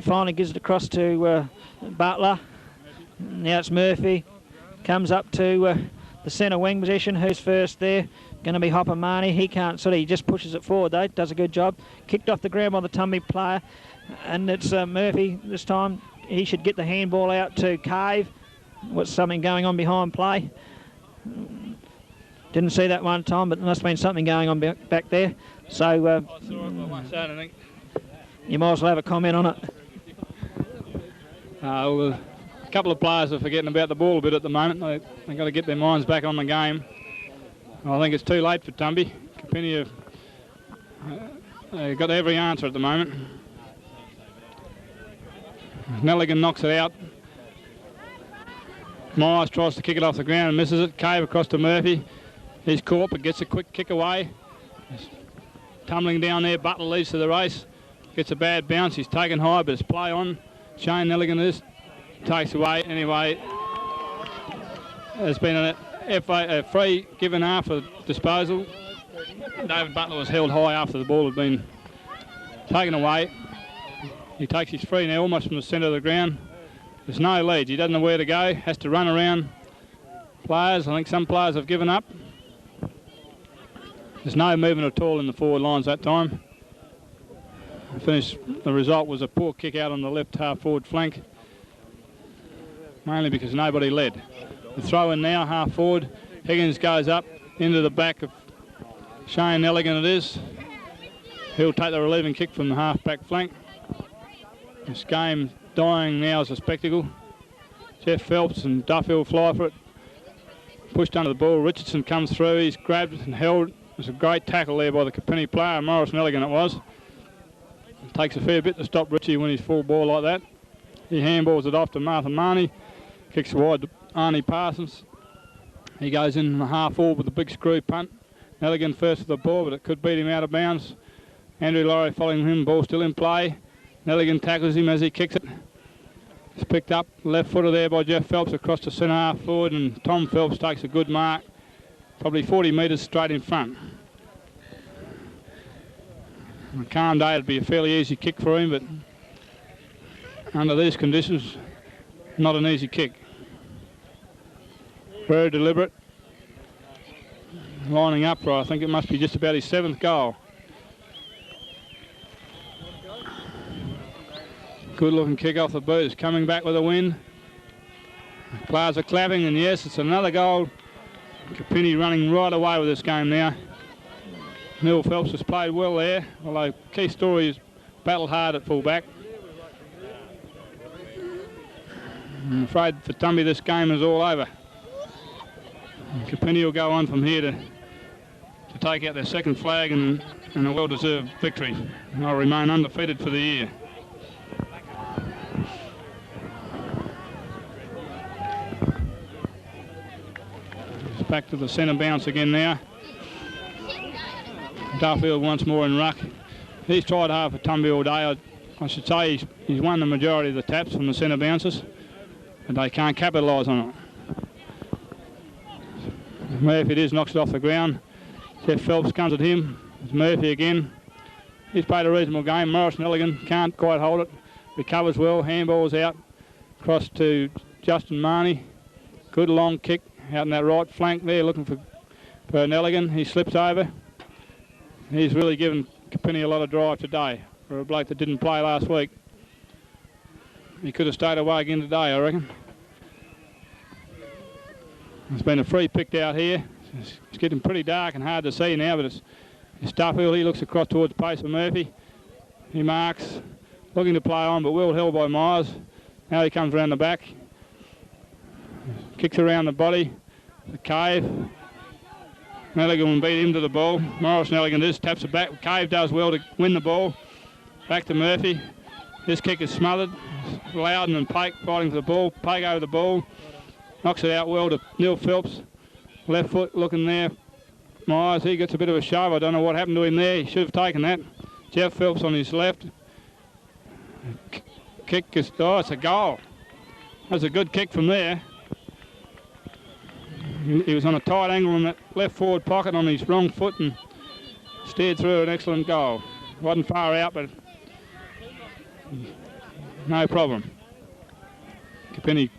finally gives it across to Butler. Now it's Murphy. Comes up to the centre wing position. Who's first there? Going to be Hopper Marnie. He can't he just pushes it forward though. Does a good job. Kicked off the ground by the Tumby player. And it's Murphy this time. He should get the handball out to Cave. What's something going on behind play? Didn't see that one time, but there must have been something going on back there. So you might as well have a comment on it. Well, a couple of players are forgetting about the ball a bit at the moment. They've got to get their minds back on the game. I think it's too late for Tumby. Kapinnie have got every answer at the moment. Nelligan knocks it out. Myers tries to kick it off the ground and misses it. Cave across to Murphy. He's caught but gets a quick kick away. He's tumbling down there. Butler leads to the race. Gets a bad bounce. He's taken high, but it's play on. Shane Nelligan takes away. Anyway, there's been a free given after disposal. David Butler was held high after the ball had been taken away. He takes his free now almost from the centre of the ground. There's no leads. He doesn't know where to go. Has to run around players. I think some players have given up. There's no movement at all in the forward lines that time. The result was a poor kick out on the left half forward flank, mainly because nobody led. The throw in now, half forward. Higgins goes up into the back of Shane Nelligan it is. He'll take the relieving kick from the half back flank. This game dying now as a spectacle. Jeff Phelps and Duffield fly for it. Pushed under the ball. Richardson comes through. He's grabbed and held. It was a great tackle there by the Kapinnie player, Morris Nelligan it was. It takes a fair bit to stop Richie when he's full ball like that. He handballs it off to Martha Marnie. Kicks wide to Arnie Parsons. He goes in the half forward with a big screw punt. Nelligan first with the ball, but it could beat him out of bounds. Andrew Laurie following him, ball still in play. Nelligan tackles him as he kicks it. It's picked up, left footer there by Jeff Phelps across the centre half forward, and Tom Phelps takes a good mark, probably 40 metres straight in front. On a calm day it'd be a fairly easy kick for him, but under these conditions, not an easy kick. Very deliberate. Lining up for, I think it must be just about his 7th goal. Good looking kick off the boot. It's coming back with a win. The players are clapping, and yes, it's another goal. Kapinnie running right away with this game now. Neil Phelps has played well there, although Keith Story has battled hard at full back. I'm afraid for Tumby this game is all over. Kapinnie will go on from here to take out their second flag and a well-deserved victory. They'll remain undefeated for the year. It's back to the centre bounce again now. Duffield once more in ruck. He's tried hard for Tumby all day. I I should say he's won the majority of the taps from the centre bouncers, but they can't capitalise on it. Murphy knocks it off the ground. Jeff Phelps comes at him. It's Murphy again. He's played a reasonable game. Morris Nelligan can't quite hold it. Recovers well. Handball's out. Across to Justin Marnie. Good long kick out in that right flank there, looking for Nelligan. He slips over. He's really given Kapinnie a lot of drive today for a bloke that didn't play last week. He could have stayed away again today, I reckon. There's been a free picked out here. It's getting pretty dark and hard to see now, but it's Duffield. He looks across towards the pace of Murphy. He marks, looking to play on, but well held by Myers. Now he comes around the back. Kicks around the body. The Cave. Nelligan will beat him to the ball. Morris Nelligan just taps it back. Cave does well to win the ball. Back to Murphy. This kick is smothered. Loudon and Pake fighting for the ball. Pake over the ball. Knocks it out well to Neil Phelps. Left foot looking there. Myers, he gets a bit of a shove. I don't know what happened to him there. He should have taken that. Jeff Phelps on his left. Kick is, oh, it's a goal. That's a good kick from there. He was on a tight angle in that left forward pocket on his wrong foot and steered through an excellent goal. Wasn't far out, but no problem. Kapinnie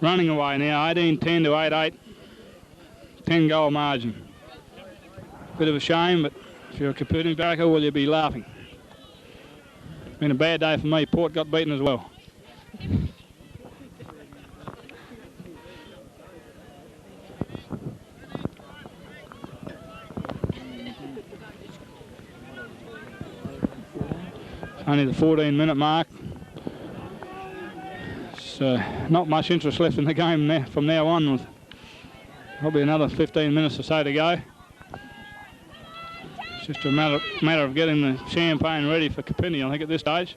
running away now, 18-10 to 8-8. 10-goal margin. Bit of a shame, but if you're a Kapinnie backer, will you be laughing? Been a bad day for me. Port got beaten as well. Only the 14-minute mark. So not much interest left in the game now, from now on, with probably another 15 minutes or so to go. It's just a matter of getting the champagne ready for Kapinnie, I think, at this stage.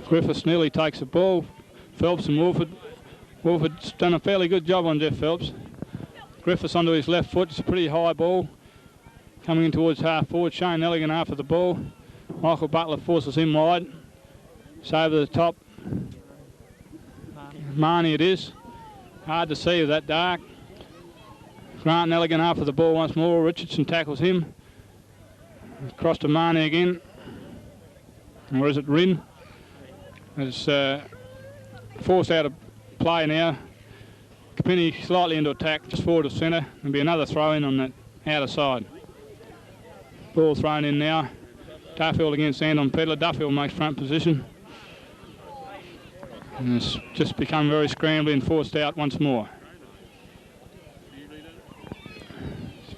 Griffiths nearly takes the ball. Phelps and Wolford. Wolford's done a fairly good job on Jeff Phelps. Griffiths onto his left foot. It's a pretty high ball. Coming in towards half forward. Shane Nelligan after the ball. Michael Butler forces him wide. It's over the top. Marnie it is. Hard to see with that dark. Grant Nelligan after the ball once more. Richardson tackles him. Across to Marnie again. Or is it Rin? It's forced out of play now. Kapinnie slightly into attack, just forward of centre. There'll be another throw in on that outer side. Ball thrown in now. Duffield against Andon Pedler. Duffield makes front position. And it's just become very scrambly and forced out once more.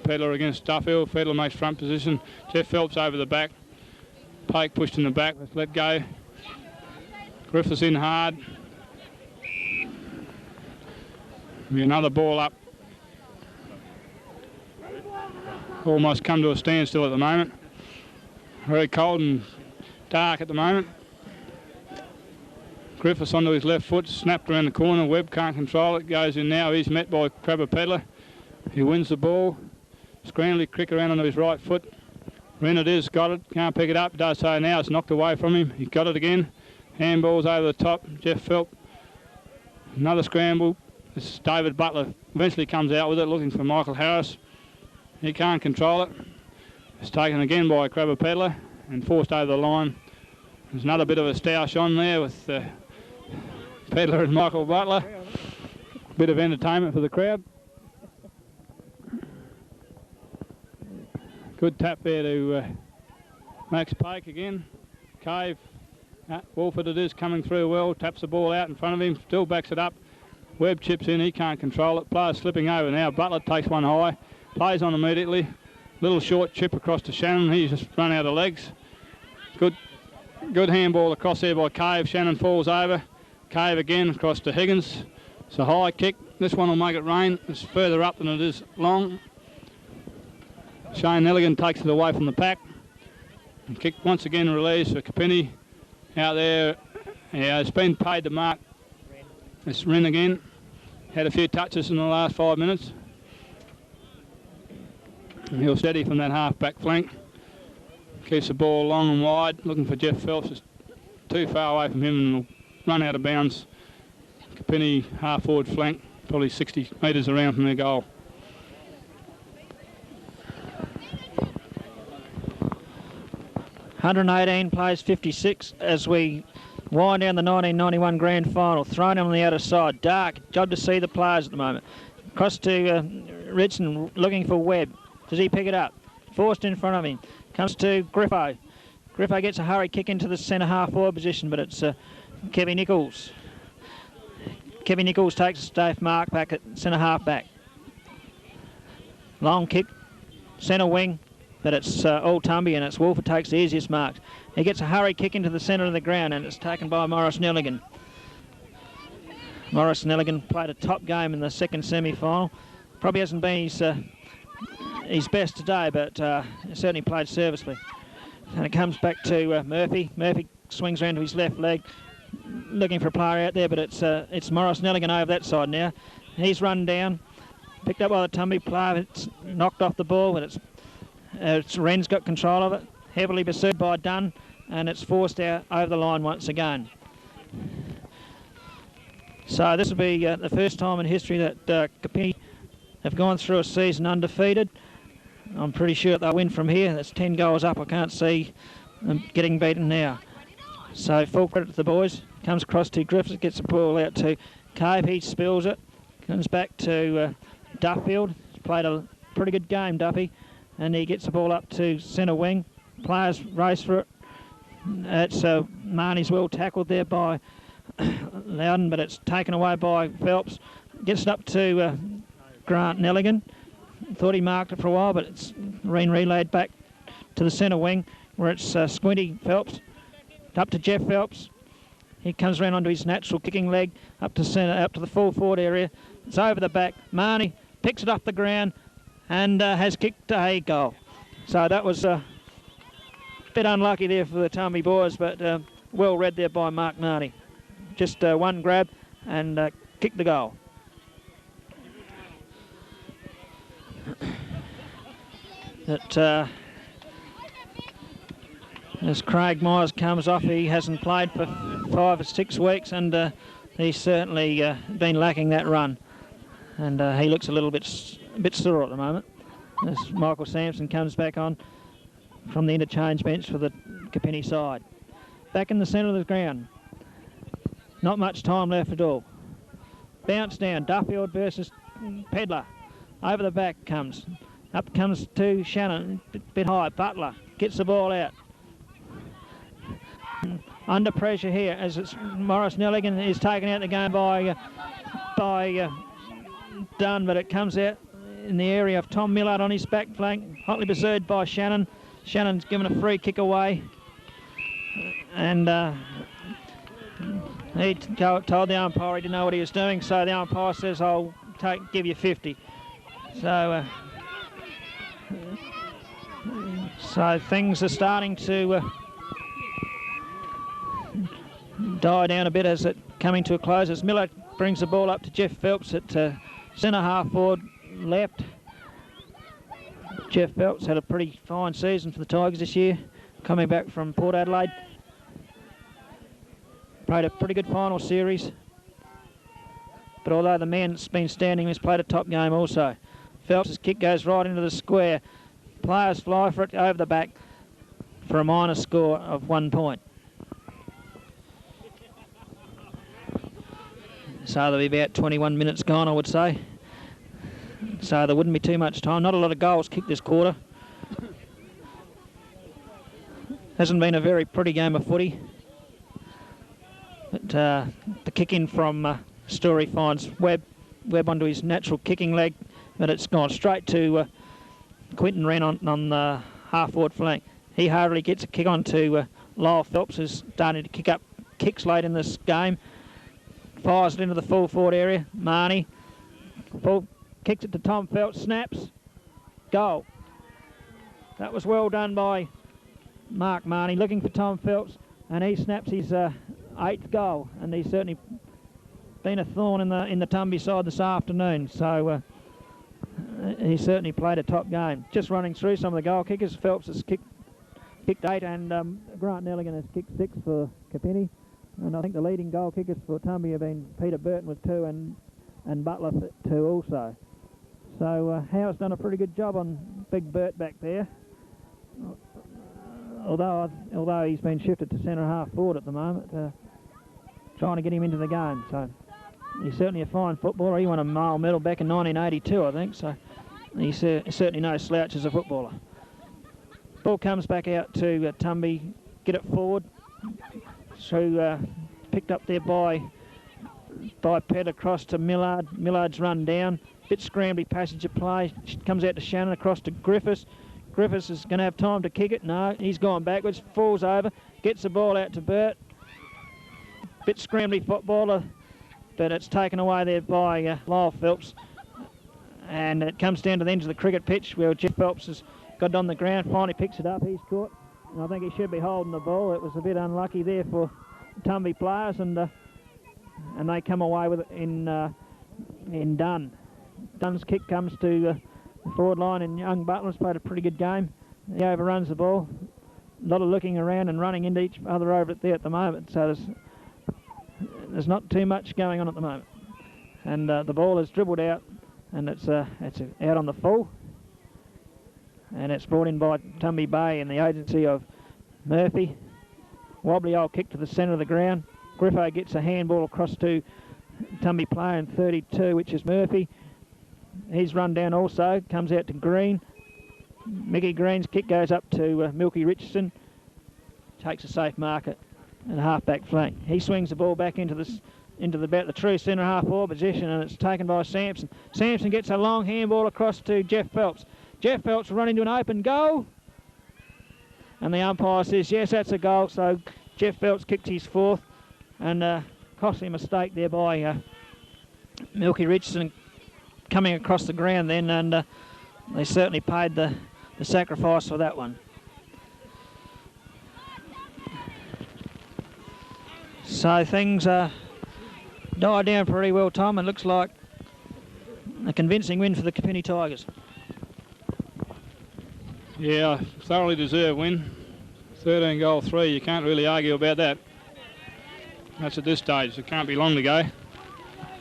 Pedler against Duffield. Pedler makes front position. Jeff Phelps over the back. Pake pushed in the back. Let's let go. Griffiths in hard. Be another ball up. Almost come to a standstill at the moment. Very cold and dark at the moment. Griffiths onto his left foot, snapped around the corner. Webb can't control it. Goes in now. He's met by Crabber Pedler. He wins the ball. Scrambly crick around onto his right foot. Ren it is, got it. Can't pick it up. Does so now. It's knocked away from him. He got it again. Handballs over the top. Jeff Phelps. Another scramble. This David Butler eventually comes out with it, looking for Michael Harris. He can't control it. It's taken again by Crabber Pedler and forced over the line. There's another bit of a stoush on there with Pedler and Michael Butler. Bit of entertainment for the crowd. Good tap there to Max Pake again. Cave. Wolford it is, coming through well. Taps the ball out in front of him. Still backs it up. Webb chips in. He can't control it. Players slipping over now. Butler takes one high. Plays on immediately. Little short chip across to Shannon. He's just run out of legs. Good handball across there by Cave. Shannon falls over. Cave again across to Higgins. It's a high kick. This one will make it rain. It's further up than it is long. Shane Nelligan takes it away from the pack. And kick once again released for Kapinnie. Out there. Yeah, it's been paid to mark. It's Rin again. Had a few touches in the last 5 minutes. He'll steady from that half-back flank. Keeps the ball long and wide, looking for Jeff Phelps. It's too far away from him and will run out of bounds. Kapinnie half forward flank, probably 60 metres around from their goal. (118 plays 56 as we wind down the 1991 grand final. Thrown on the outer side. Dark. Job to see the players at the moment. Across to Ridson looking for Webb. Does he pick it up? Forced in front of him. Comes to Griffo. Griffo gets a hurry kick into the centre half forward position, but it's Kevin Nichols. Kevin Nichols takes a safe mark back at centre half back. Long kick, centre wing, but it's all Tumby, and it's Wolford takes the easiest marks. He gets a hurry kick into the centre of the ground, and it's taken by Morris Nelligan. Morris Nelligan played a top game in the second semi-final. Probably hasn't been his best today, but certainly played serviceably. And it comes back to Murphy. Murphy swings around to his left leg, looking for a player out there, but it's Morris Nelligan over that side now. He's run down, picked up by the Tumby player. It's knocked off the ball, but it's Wren's got control of it. Heavily pursued by Dunn, and it's forced out over the line once again. So this will be the first time in history that Kapinnie have gone through a season undefeated. I'm pretty sure they'll win from here. That's 10 goals up. I can't see them getting beaten now. So full credit to the boys. Comes across to Griffiths, gets the ball out to Cave. He spills it. Comes back to Duffield. He's played a pretty good game, Duffy. And he gets the ball up to centre wing. Players race for it. It's Marnie's well tackled there by Loudon, but it's taken away by Phelps. Gets it up to Grant Nelligan. Thought he marked it for a while, but it's relayed back to the centre wing, where it's Squinty Phelps. Up to Jeff Phelps. He comes around onto his natural kicking leg, up to centre, up to the full forward area. It's over the back. Marnie picks it off the ground and has kicked a goal. So that was a bit unlucky there for the Tumby boys, but well read there by Mark Marnie. Just one grab and kicked the goal. That as Craig Myers comes off, he hasn't played for 5 or 6 weeks, and he's certainly been lacking that run, and he looks a little bit sore at the moment as Michael Sampson comes back on from the interchange bench for the Kapinnie side. Back in the centre of the ground, not much time left at all. Bounce down, Duffield versus Pedler. Over the back comes. Up comes to Shannon, bit high. Butler gets the ball out. Under pressure here as it's Morris Nelligan is taken out the game by Dunn, but it comes out in the area of Tom Millard on his back flank, hotly pursued by Shannon. Shannon's given a free kick away, and he told the umpire he didn't know what he was doing, so the umpire says, I'll give you 50. So things are starting to die down a bit as it coming to a close. As Miller brings the ball up to Jeff Phelps at centre half forward left. Jeff Phelps had a pretty fine season for the Tigers this year, coming back from Port Adelaide. Played a pretty good final series, but although the man's been standing, he's played a top game also. Phelps' kick goes right into the square. Players fly for it over the back for a minor score of 1 point. So there'll be about 21 minutes gone, I would say. So there wouldn't be too much time. Not a lot of goals kicked this quarter. Hasn't been a very pretty game of footy. But the kick in from Story finds Webb onto his natural kicking leg, but it's gone straight to Quinton Wren on the half-forward flank. He hardly gets a kick on to Lyle Phelps, who's starting to kick up kicks late in this game. Fires it into the full forward area. Marnie kicks it to Tom Phelps, snaps, goal. That was well done by Mark Marnie, looking for Tom Phelps, and he snaps his 8th goal, and he's certainly been a thorn in the Tumby side this afternoon. So he certainly played a top game. Just running through some of the goal kickers, Phelps has kicked kicked 8, and Grant Nelligan has kicked 6 for Kapinnie. And I think the leading goal kickers for Tumby have been Peter Burton with 2 and Butler 2 also. So Howe's done a pretty good job on Big Bert back there. Although he's been shifted to centre half forward at the moment, trying to get him into the game. So he's certainly a fine footballer. He won a mile medal back in 1982, I think. So he's certainly no slouch as a footballer. Ball comes back out to Tumby, get it forward. So picked up there by Pett across to Millard. Millard's run down. Bit scrambly passage of play. Comes out to Shannon across to Griffiths. Griffiths is going to have time to kick it. No, he's gone backwards. Falls over. Gets the ball out to Bert. Bit scrambly footballer, but it's taken away there by Lyle Phelps. And it comes down to the end of the cricket pitch where Jeff Phelps has got it on the ground. Finally picks it up. He's caught. And I think he should be holding the ball. It was a bit unlucky there for Tumby players, and they come away with it in Dunn. Dunn's kick comes to the forward line, and young Butler's played a pretty good game. He overruns the ball. A lot of looking around and running into each other over it there at the moment. So there's not too much going on at the moment. And the ball is dribbled out, and it's out on the full. And it's brought in by Tumby Bay and the agency of Murphy. Wobbly old kick to the centre of the ground. Griffo gets a handball across to Tumby player in 32, which is Murphy. He's run down also, comes out to Green. Mickey Green's kick goes up to Milky Richardson. Takes a safe marker and a half-back flank. He swings the ball back into the true centre half forward position, and it's taken by Sampson. Sampson gets a long handball across to Jeff Phelps. Jeff Phelps will run into an open goal. And the umpire says, yes, that's a goal. So Jeff Phelps kicked his 4th, and costly mistake there by Milky Richardson coming across the ground then, and they certainly paid the sacrifice for that one. So things died down pretty well, Tom, and looks like a convincing win for the Kapinnie Tigers. Yeah, thoroughly deserved win. 13 goal 3, you can't really argue about that. That's at this stage, it can't be long to go.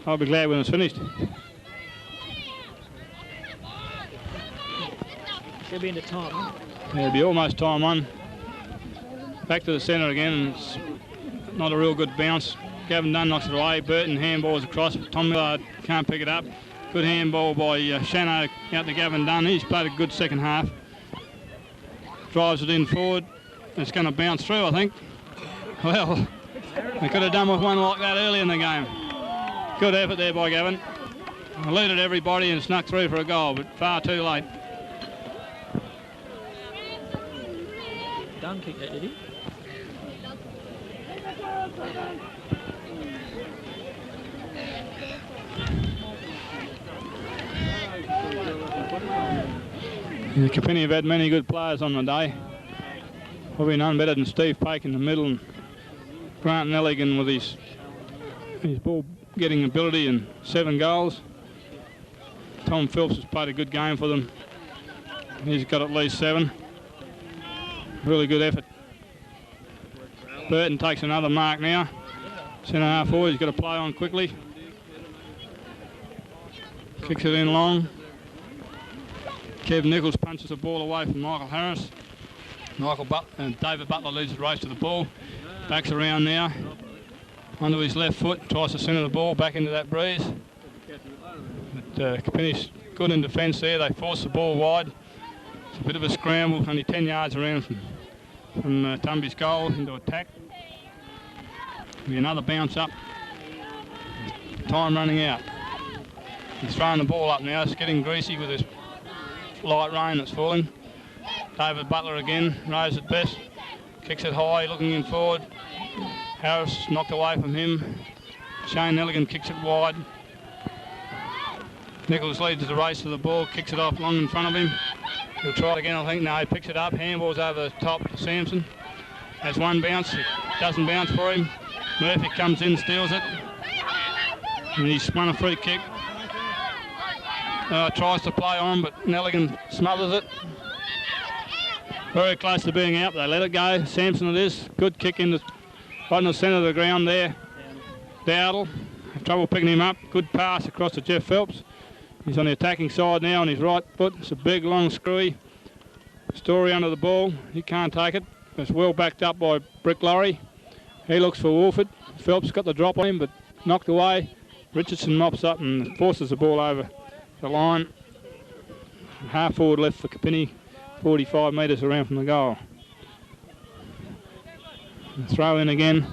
I'll be glad when it's finished. Should be into time, huh? Yeah, it'll be almost time on. Back to the centre again, and it's not a real good bounce. Gavin Dunn knocks it away. Burton handballs across. Tom Millard can't pick it up. Good handball by Shano out to Gavin Dunn. He's played a good second half. Drives it in forward. It's going to bounce through, I think. Well, we could have done with one like that early in the game. Good effort there by Gavin. Eluded everybody and snuck through for a goal, but far too late. Dunn kicked that, did he? The Kapinnie have had many good players on the day. Probably none better than Steve Pake in the middle, and Grant Nelligan with his ball getting ability and 7 goals. Tom Phillips has played a good game for them. He's got at least 7. Really good effort. Burton takes another mark now. Centre half forward, he's got to play on quickly. Kicks it in long. Kev Nichols punches the ball away from Michael Harris. David Butler leads the race to the ball. Backs around now. Onto his left foot, tries to centre the ball back into that breeze. But Kapinnie's good in defence there. They force the ball wide. It's a bit of a scramble, only 10 yards around from Tumby's goal into attack. Be another bounce up. Time running out. He's throwing the ball up now. It's getting greasy with this light rain that's falling. David Butler again, rose at best. Kicks it high, looking in forward. Harris knocked away from him. Shane Nelligan kicks it wide. Nichols leads the race to the ball, kicks it off long in front of him. He'll try it again, I think. No, he picks it up. Handballs over the top to Sampson. Has one bounce. It doesn't bounce for him. Murphy comes in, steals it. And he's won a free kick. Tries to play on, but Nelligan smothers it. Very close to being out. They let it go. Sampson it is. Good kick in the, right in the centre of the ground there. Dowdle. Have trouble picking him up. Good pass across to Jeff Phelps. He's on the attacking side now on his right foot. It's a big, long screwy. Story under the ball. He can't take it. It's well backed up by Brick Lorry. He looks for Wolford. Phelps got the drop on him, but knocked away. Richardson mops up and forces the ball over the line. Half forward left for Kapinnie. 45 metres around from the goal. Throw in again.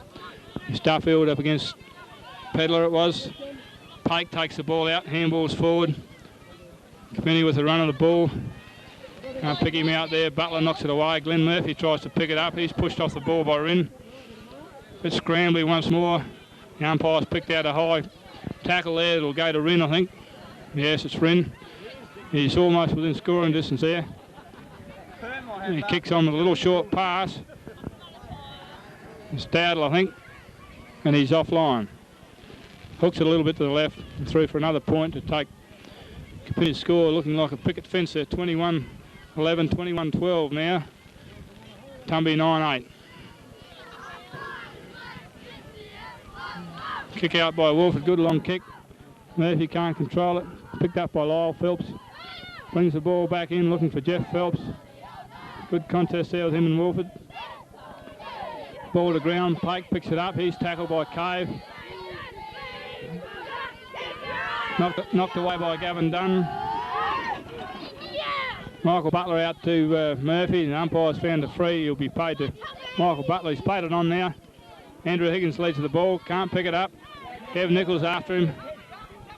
Starfield up against Pedler it was. Pake takes the ball out, handballs forward. Kapinnie with the run of the ball. Can't pick him out there. Butler knocks it away. Glenn Murphy tries to pick it up. He's pushed off the ball by Rin. Bit scrambly once more. The umpire's picked out a high tackle there. It'll go to Rin, I think. Yes, it's Rin. He's almost within scoring distance there. He kicks on with a little short pass. It's Dowdle, I think. And he's offline. Hooks it a little bit to the left and through for another point to take Kapinnie's score, looking like a picket fence there. 21-11, 21-12 now. Tumby 9-8. Kick out by Wolford, good long kick. Murphy can't control it. Picked up by Lyle Phelps. Brings the ball back in, looking for Jeff Phelps. Good contest there with him and Wolford. Ball to ground, Pake picks it up. He's tackled by Cave. Knocked away by Gavin Dunn. Michael Butler out to Murphy, and the umpire's found a free. He'll be paid to Michael Butler. He's paid it on now. Andrew Higgins leads to the ball, can't pick it up. Kev Nichols after him.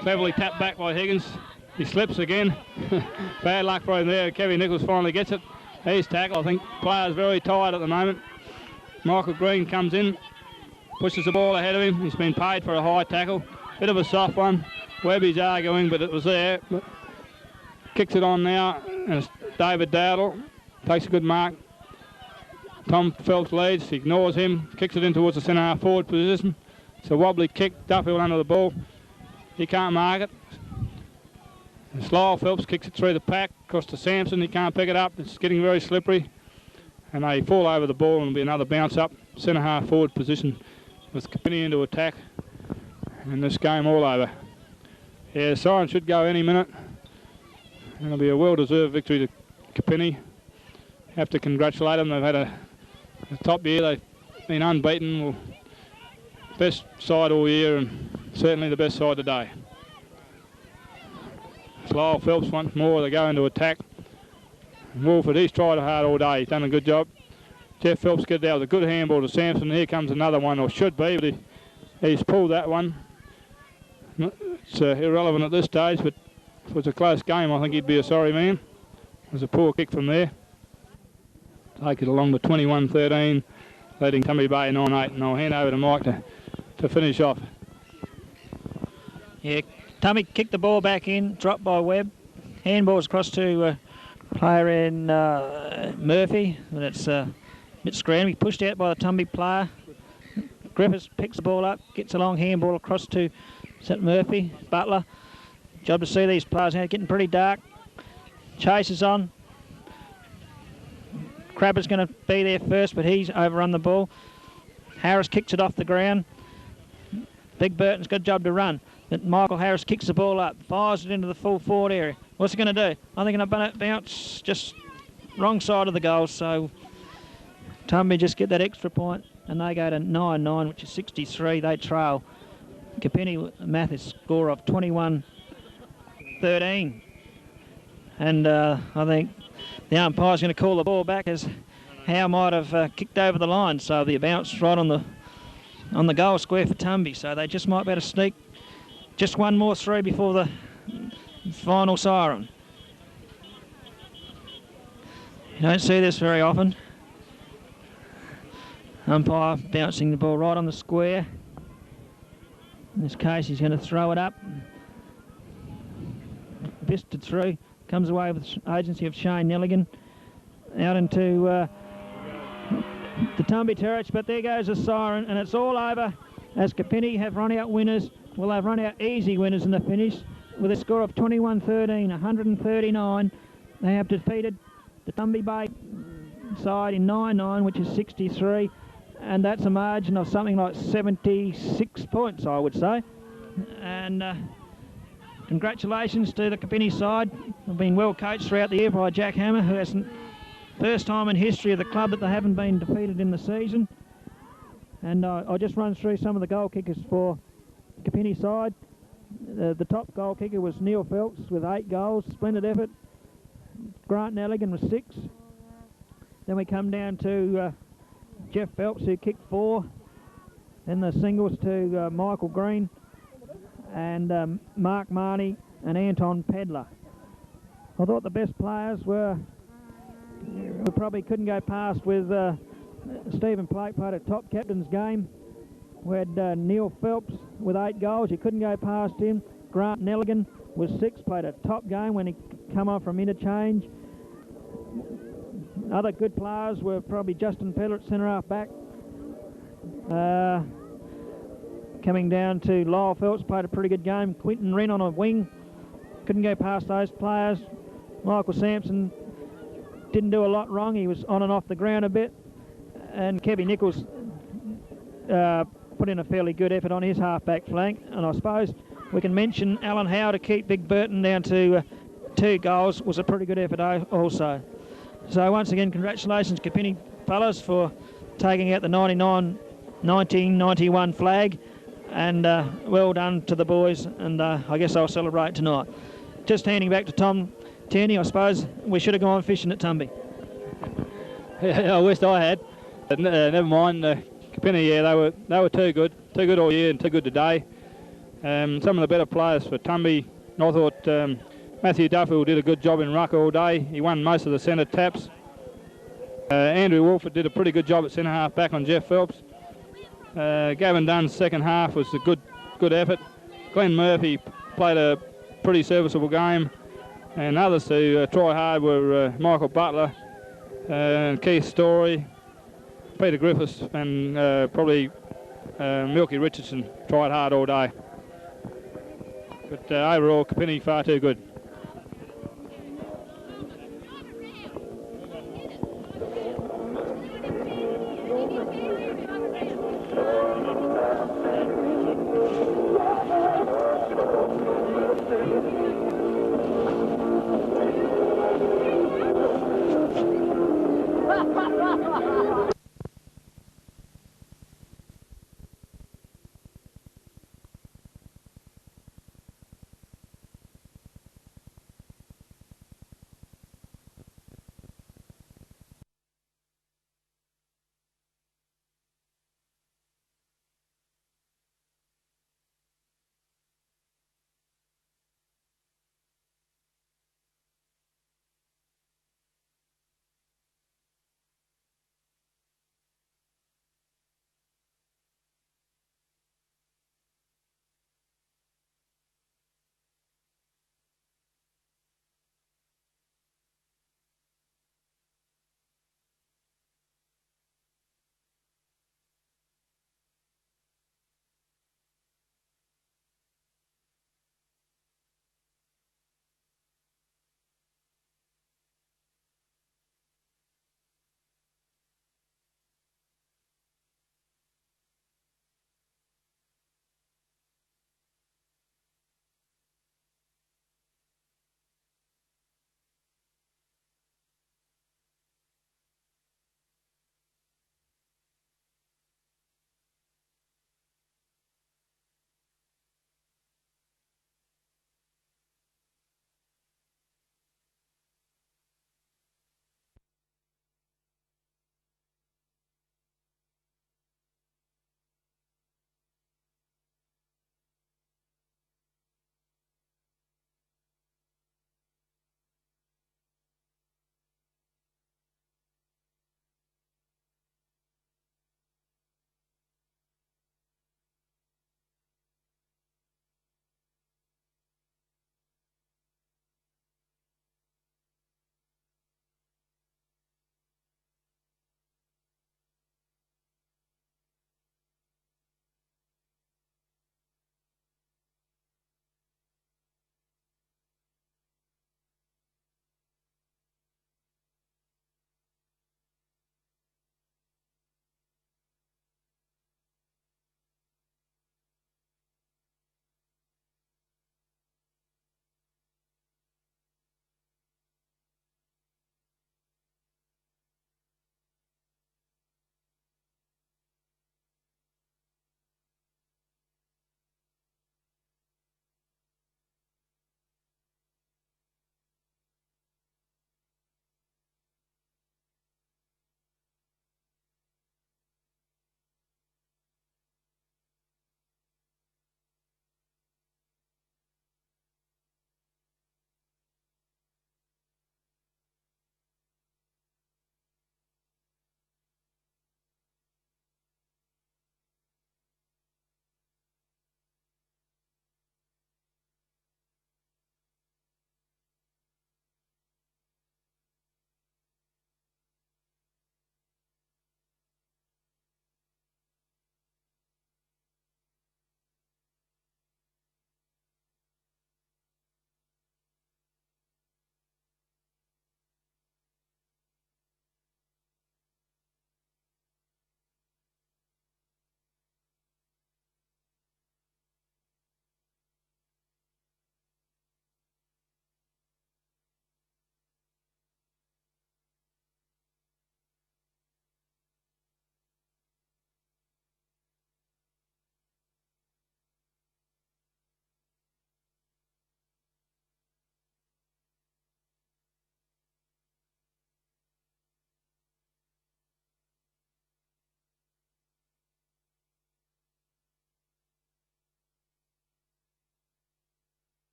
Cleverly tapped back by Higgins. He slips again. Bad luck for him there. Kevin Nichols finally gets it. He's tackled. I think player's very tired at the moment. Michael Green comes in, pushes the ball ahead of him. He's been paid for a high tackle. Bit of a soft one. Webby's arguing, but it was there. But kicks it on now, and it's David Dowdle. Takes a good mark. Tom Phelps leads, ignores him, kicks it in towards the centre half forward position. It's a wobbly kick, Duffield under the ball. He can't mark it. Lyle Phelps kicks it through the pack, across to Sampson. He can't pick it up. It's getting very slippery. And they fall over the ball and it'll be another bounce up. Centre half forward position with Kapinnie into attack. And this game all over. Yeah, siren should go any minute. And it'll be a well-deserved victory to Kapinnie. Have to congratulate them. They've had a top year. They've been unbeaten. Well, best side all year and certainly the best side today. Lyle Phelps once more. They go into attack. Wolford, he's tried hard all day. He's done a good job. Jeff Phelps gets out with a good handball to Sampson. Here comes another one, or should be, but he's pulled that one. It's irrelevant at this stage, but if it was a close game, I think he'd be a sorry man. It was a poor kick from there. Take it along to 21-13, leading Tumby Bay 9-8, and I'll hand over to Mike to finish off. Yeah, Tumby kicked the ball back in, dropped by Webb. Handballs across to player in Murphy, but it's a bit scrammy. Pushed out by the Tumby player. Griffiths picks the ball up, gets a long handball across to Murphy, Butler. Job to see these players now, getting pretty dark. Chase is on. Crabber's going to be there first, but he's overrun the ball. Harris kicks it off the ground. Big Burton's got a job to run, but Michael Harris kicks the ball up, fires it into the full forward area. What's he going to do? I think going to bounce just wrong side of the goal, so Tumby just get that extra point, and they go to 9-9, which is 63. They trail Kapinnie Mathis score of 21-13. And I think the umpire's going to call the ball back as Howe might have kicked over the line, so the bounce right on the goal square for Tumby. So they just might be able to sneak just one more through before the final siren. You don't see this very often. Umpire bouncing the ball right on the square. In this case, he's going to throw it up. Bisted through. Comes away with the agency of Shane Nelligan. Out into the Tumby terrace, but there goes the siren, and it's all over as Kapinnie have run out winners. Well, they've run out easy winners in the finish with a score of 21-13, 139. They have defeated the Tumby Bay side in 9-9, which is 63, and that's a margin of something like 76 points, I would say. And congratulations to the Kapinnie side. They've been well coached throughout the year by Jack Hammer, who has first time in history of the club that they haven't been defeated in the season. And I'll just run through some of the goal kickers for Kapinnie side. The top goal kicker was Neil Phelps with 8 goals, splendid effort. Grant Nelligan with 6. Then we come down to Jeff Phelps, who kicked 4. Then the singles to Michael Green and Mark Marnie and Anton Pedler. I thought the best players were, we probably couldn't go past with Stephen Plake played a top captain's game. We had Neil Phelps with 8 goals. You couldn't go past him. Grant Nelligan with 6, played a top game when he come on from interchange. Other good players were probably Justin Pedler at centre half back. Coming down to Lyle Phelps, played a pretty good game. Quinton Wren on a wing. Couldn't go past those players. Michael Sampson didn't do a lot wrong. He was on and off the ground a bit. And Kevin Nichols put in a fairly good effort on his half-back flank. And I suppose we can mention Alan Howe to keep Big Burton down to 2 goals was a pretty good effort also. So once again, congratulations Kapinnie fellas for taking out the 1991 flag. And well done to the boys, and I guess I'll celebrate tonight. Just handing back to Tom Tierney, I suppose we should have gone fishing at Tumby. Yeah, I wished I had. But never mind, Kapinnie, yeah, they were too good all year and too good today. Some of the better players for Tumby, I thought Matthew Duffield did a good job in ruck all day. He won most of the centre taps. Andrew Wolford did a pretty good job at centre half back on Jeff Phelps. Gavin Dunn's second half was a good effort. Glenn Murphy played a pretty serviceable game, and others who try hard were Michael Butler, Keith Story, Peter Griffiths, and probably Milky Richardson tried hard all day. But overall, Kapinnie far too good.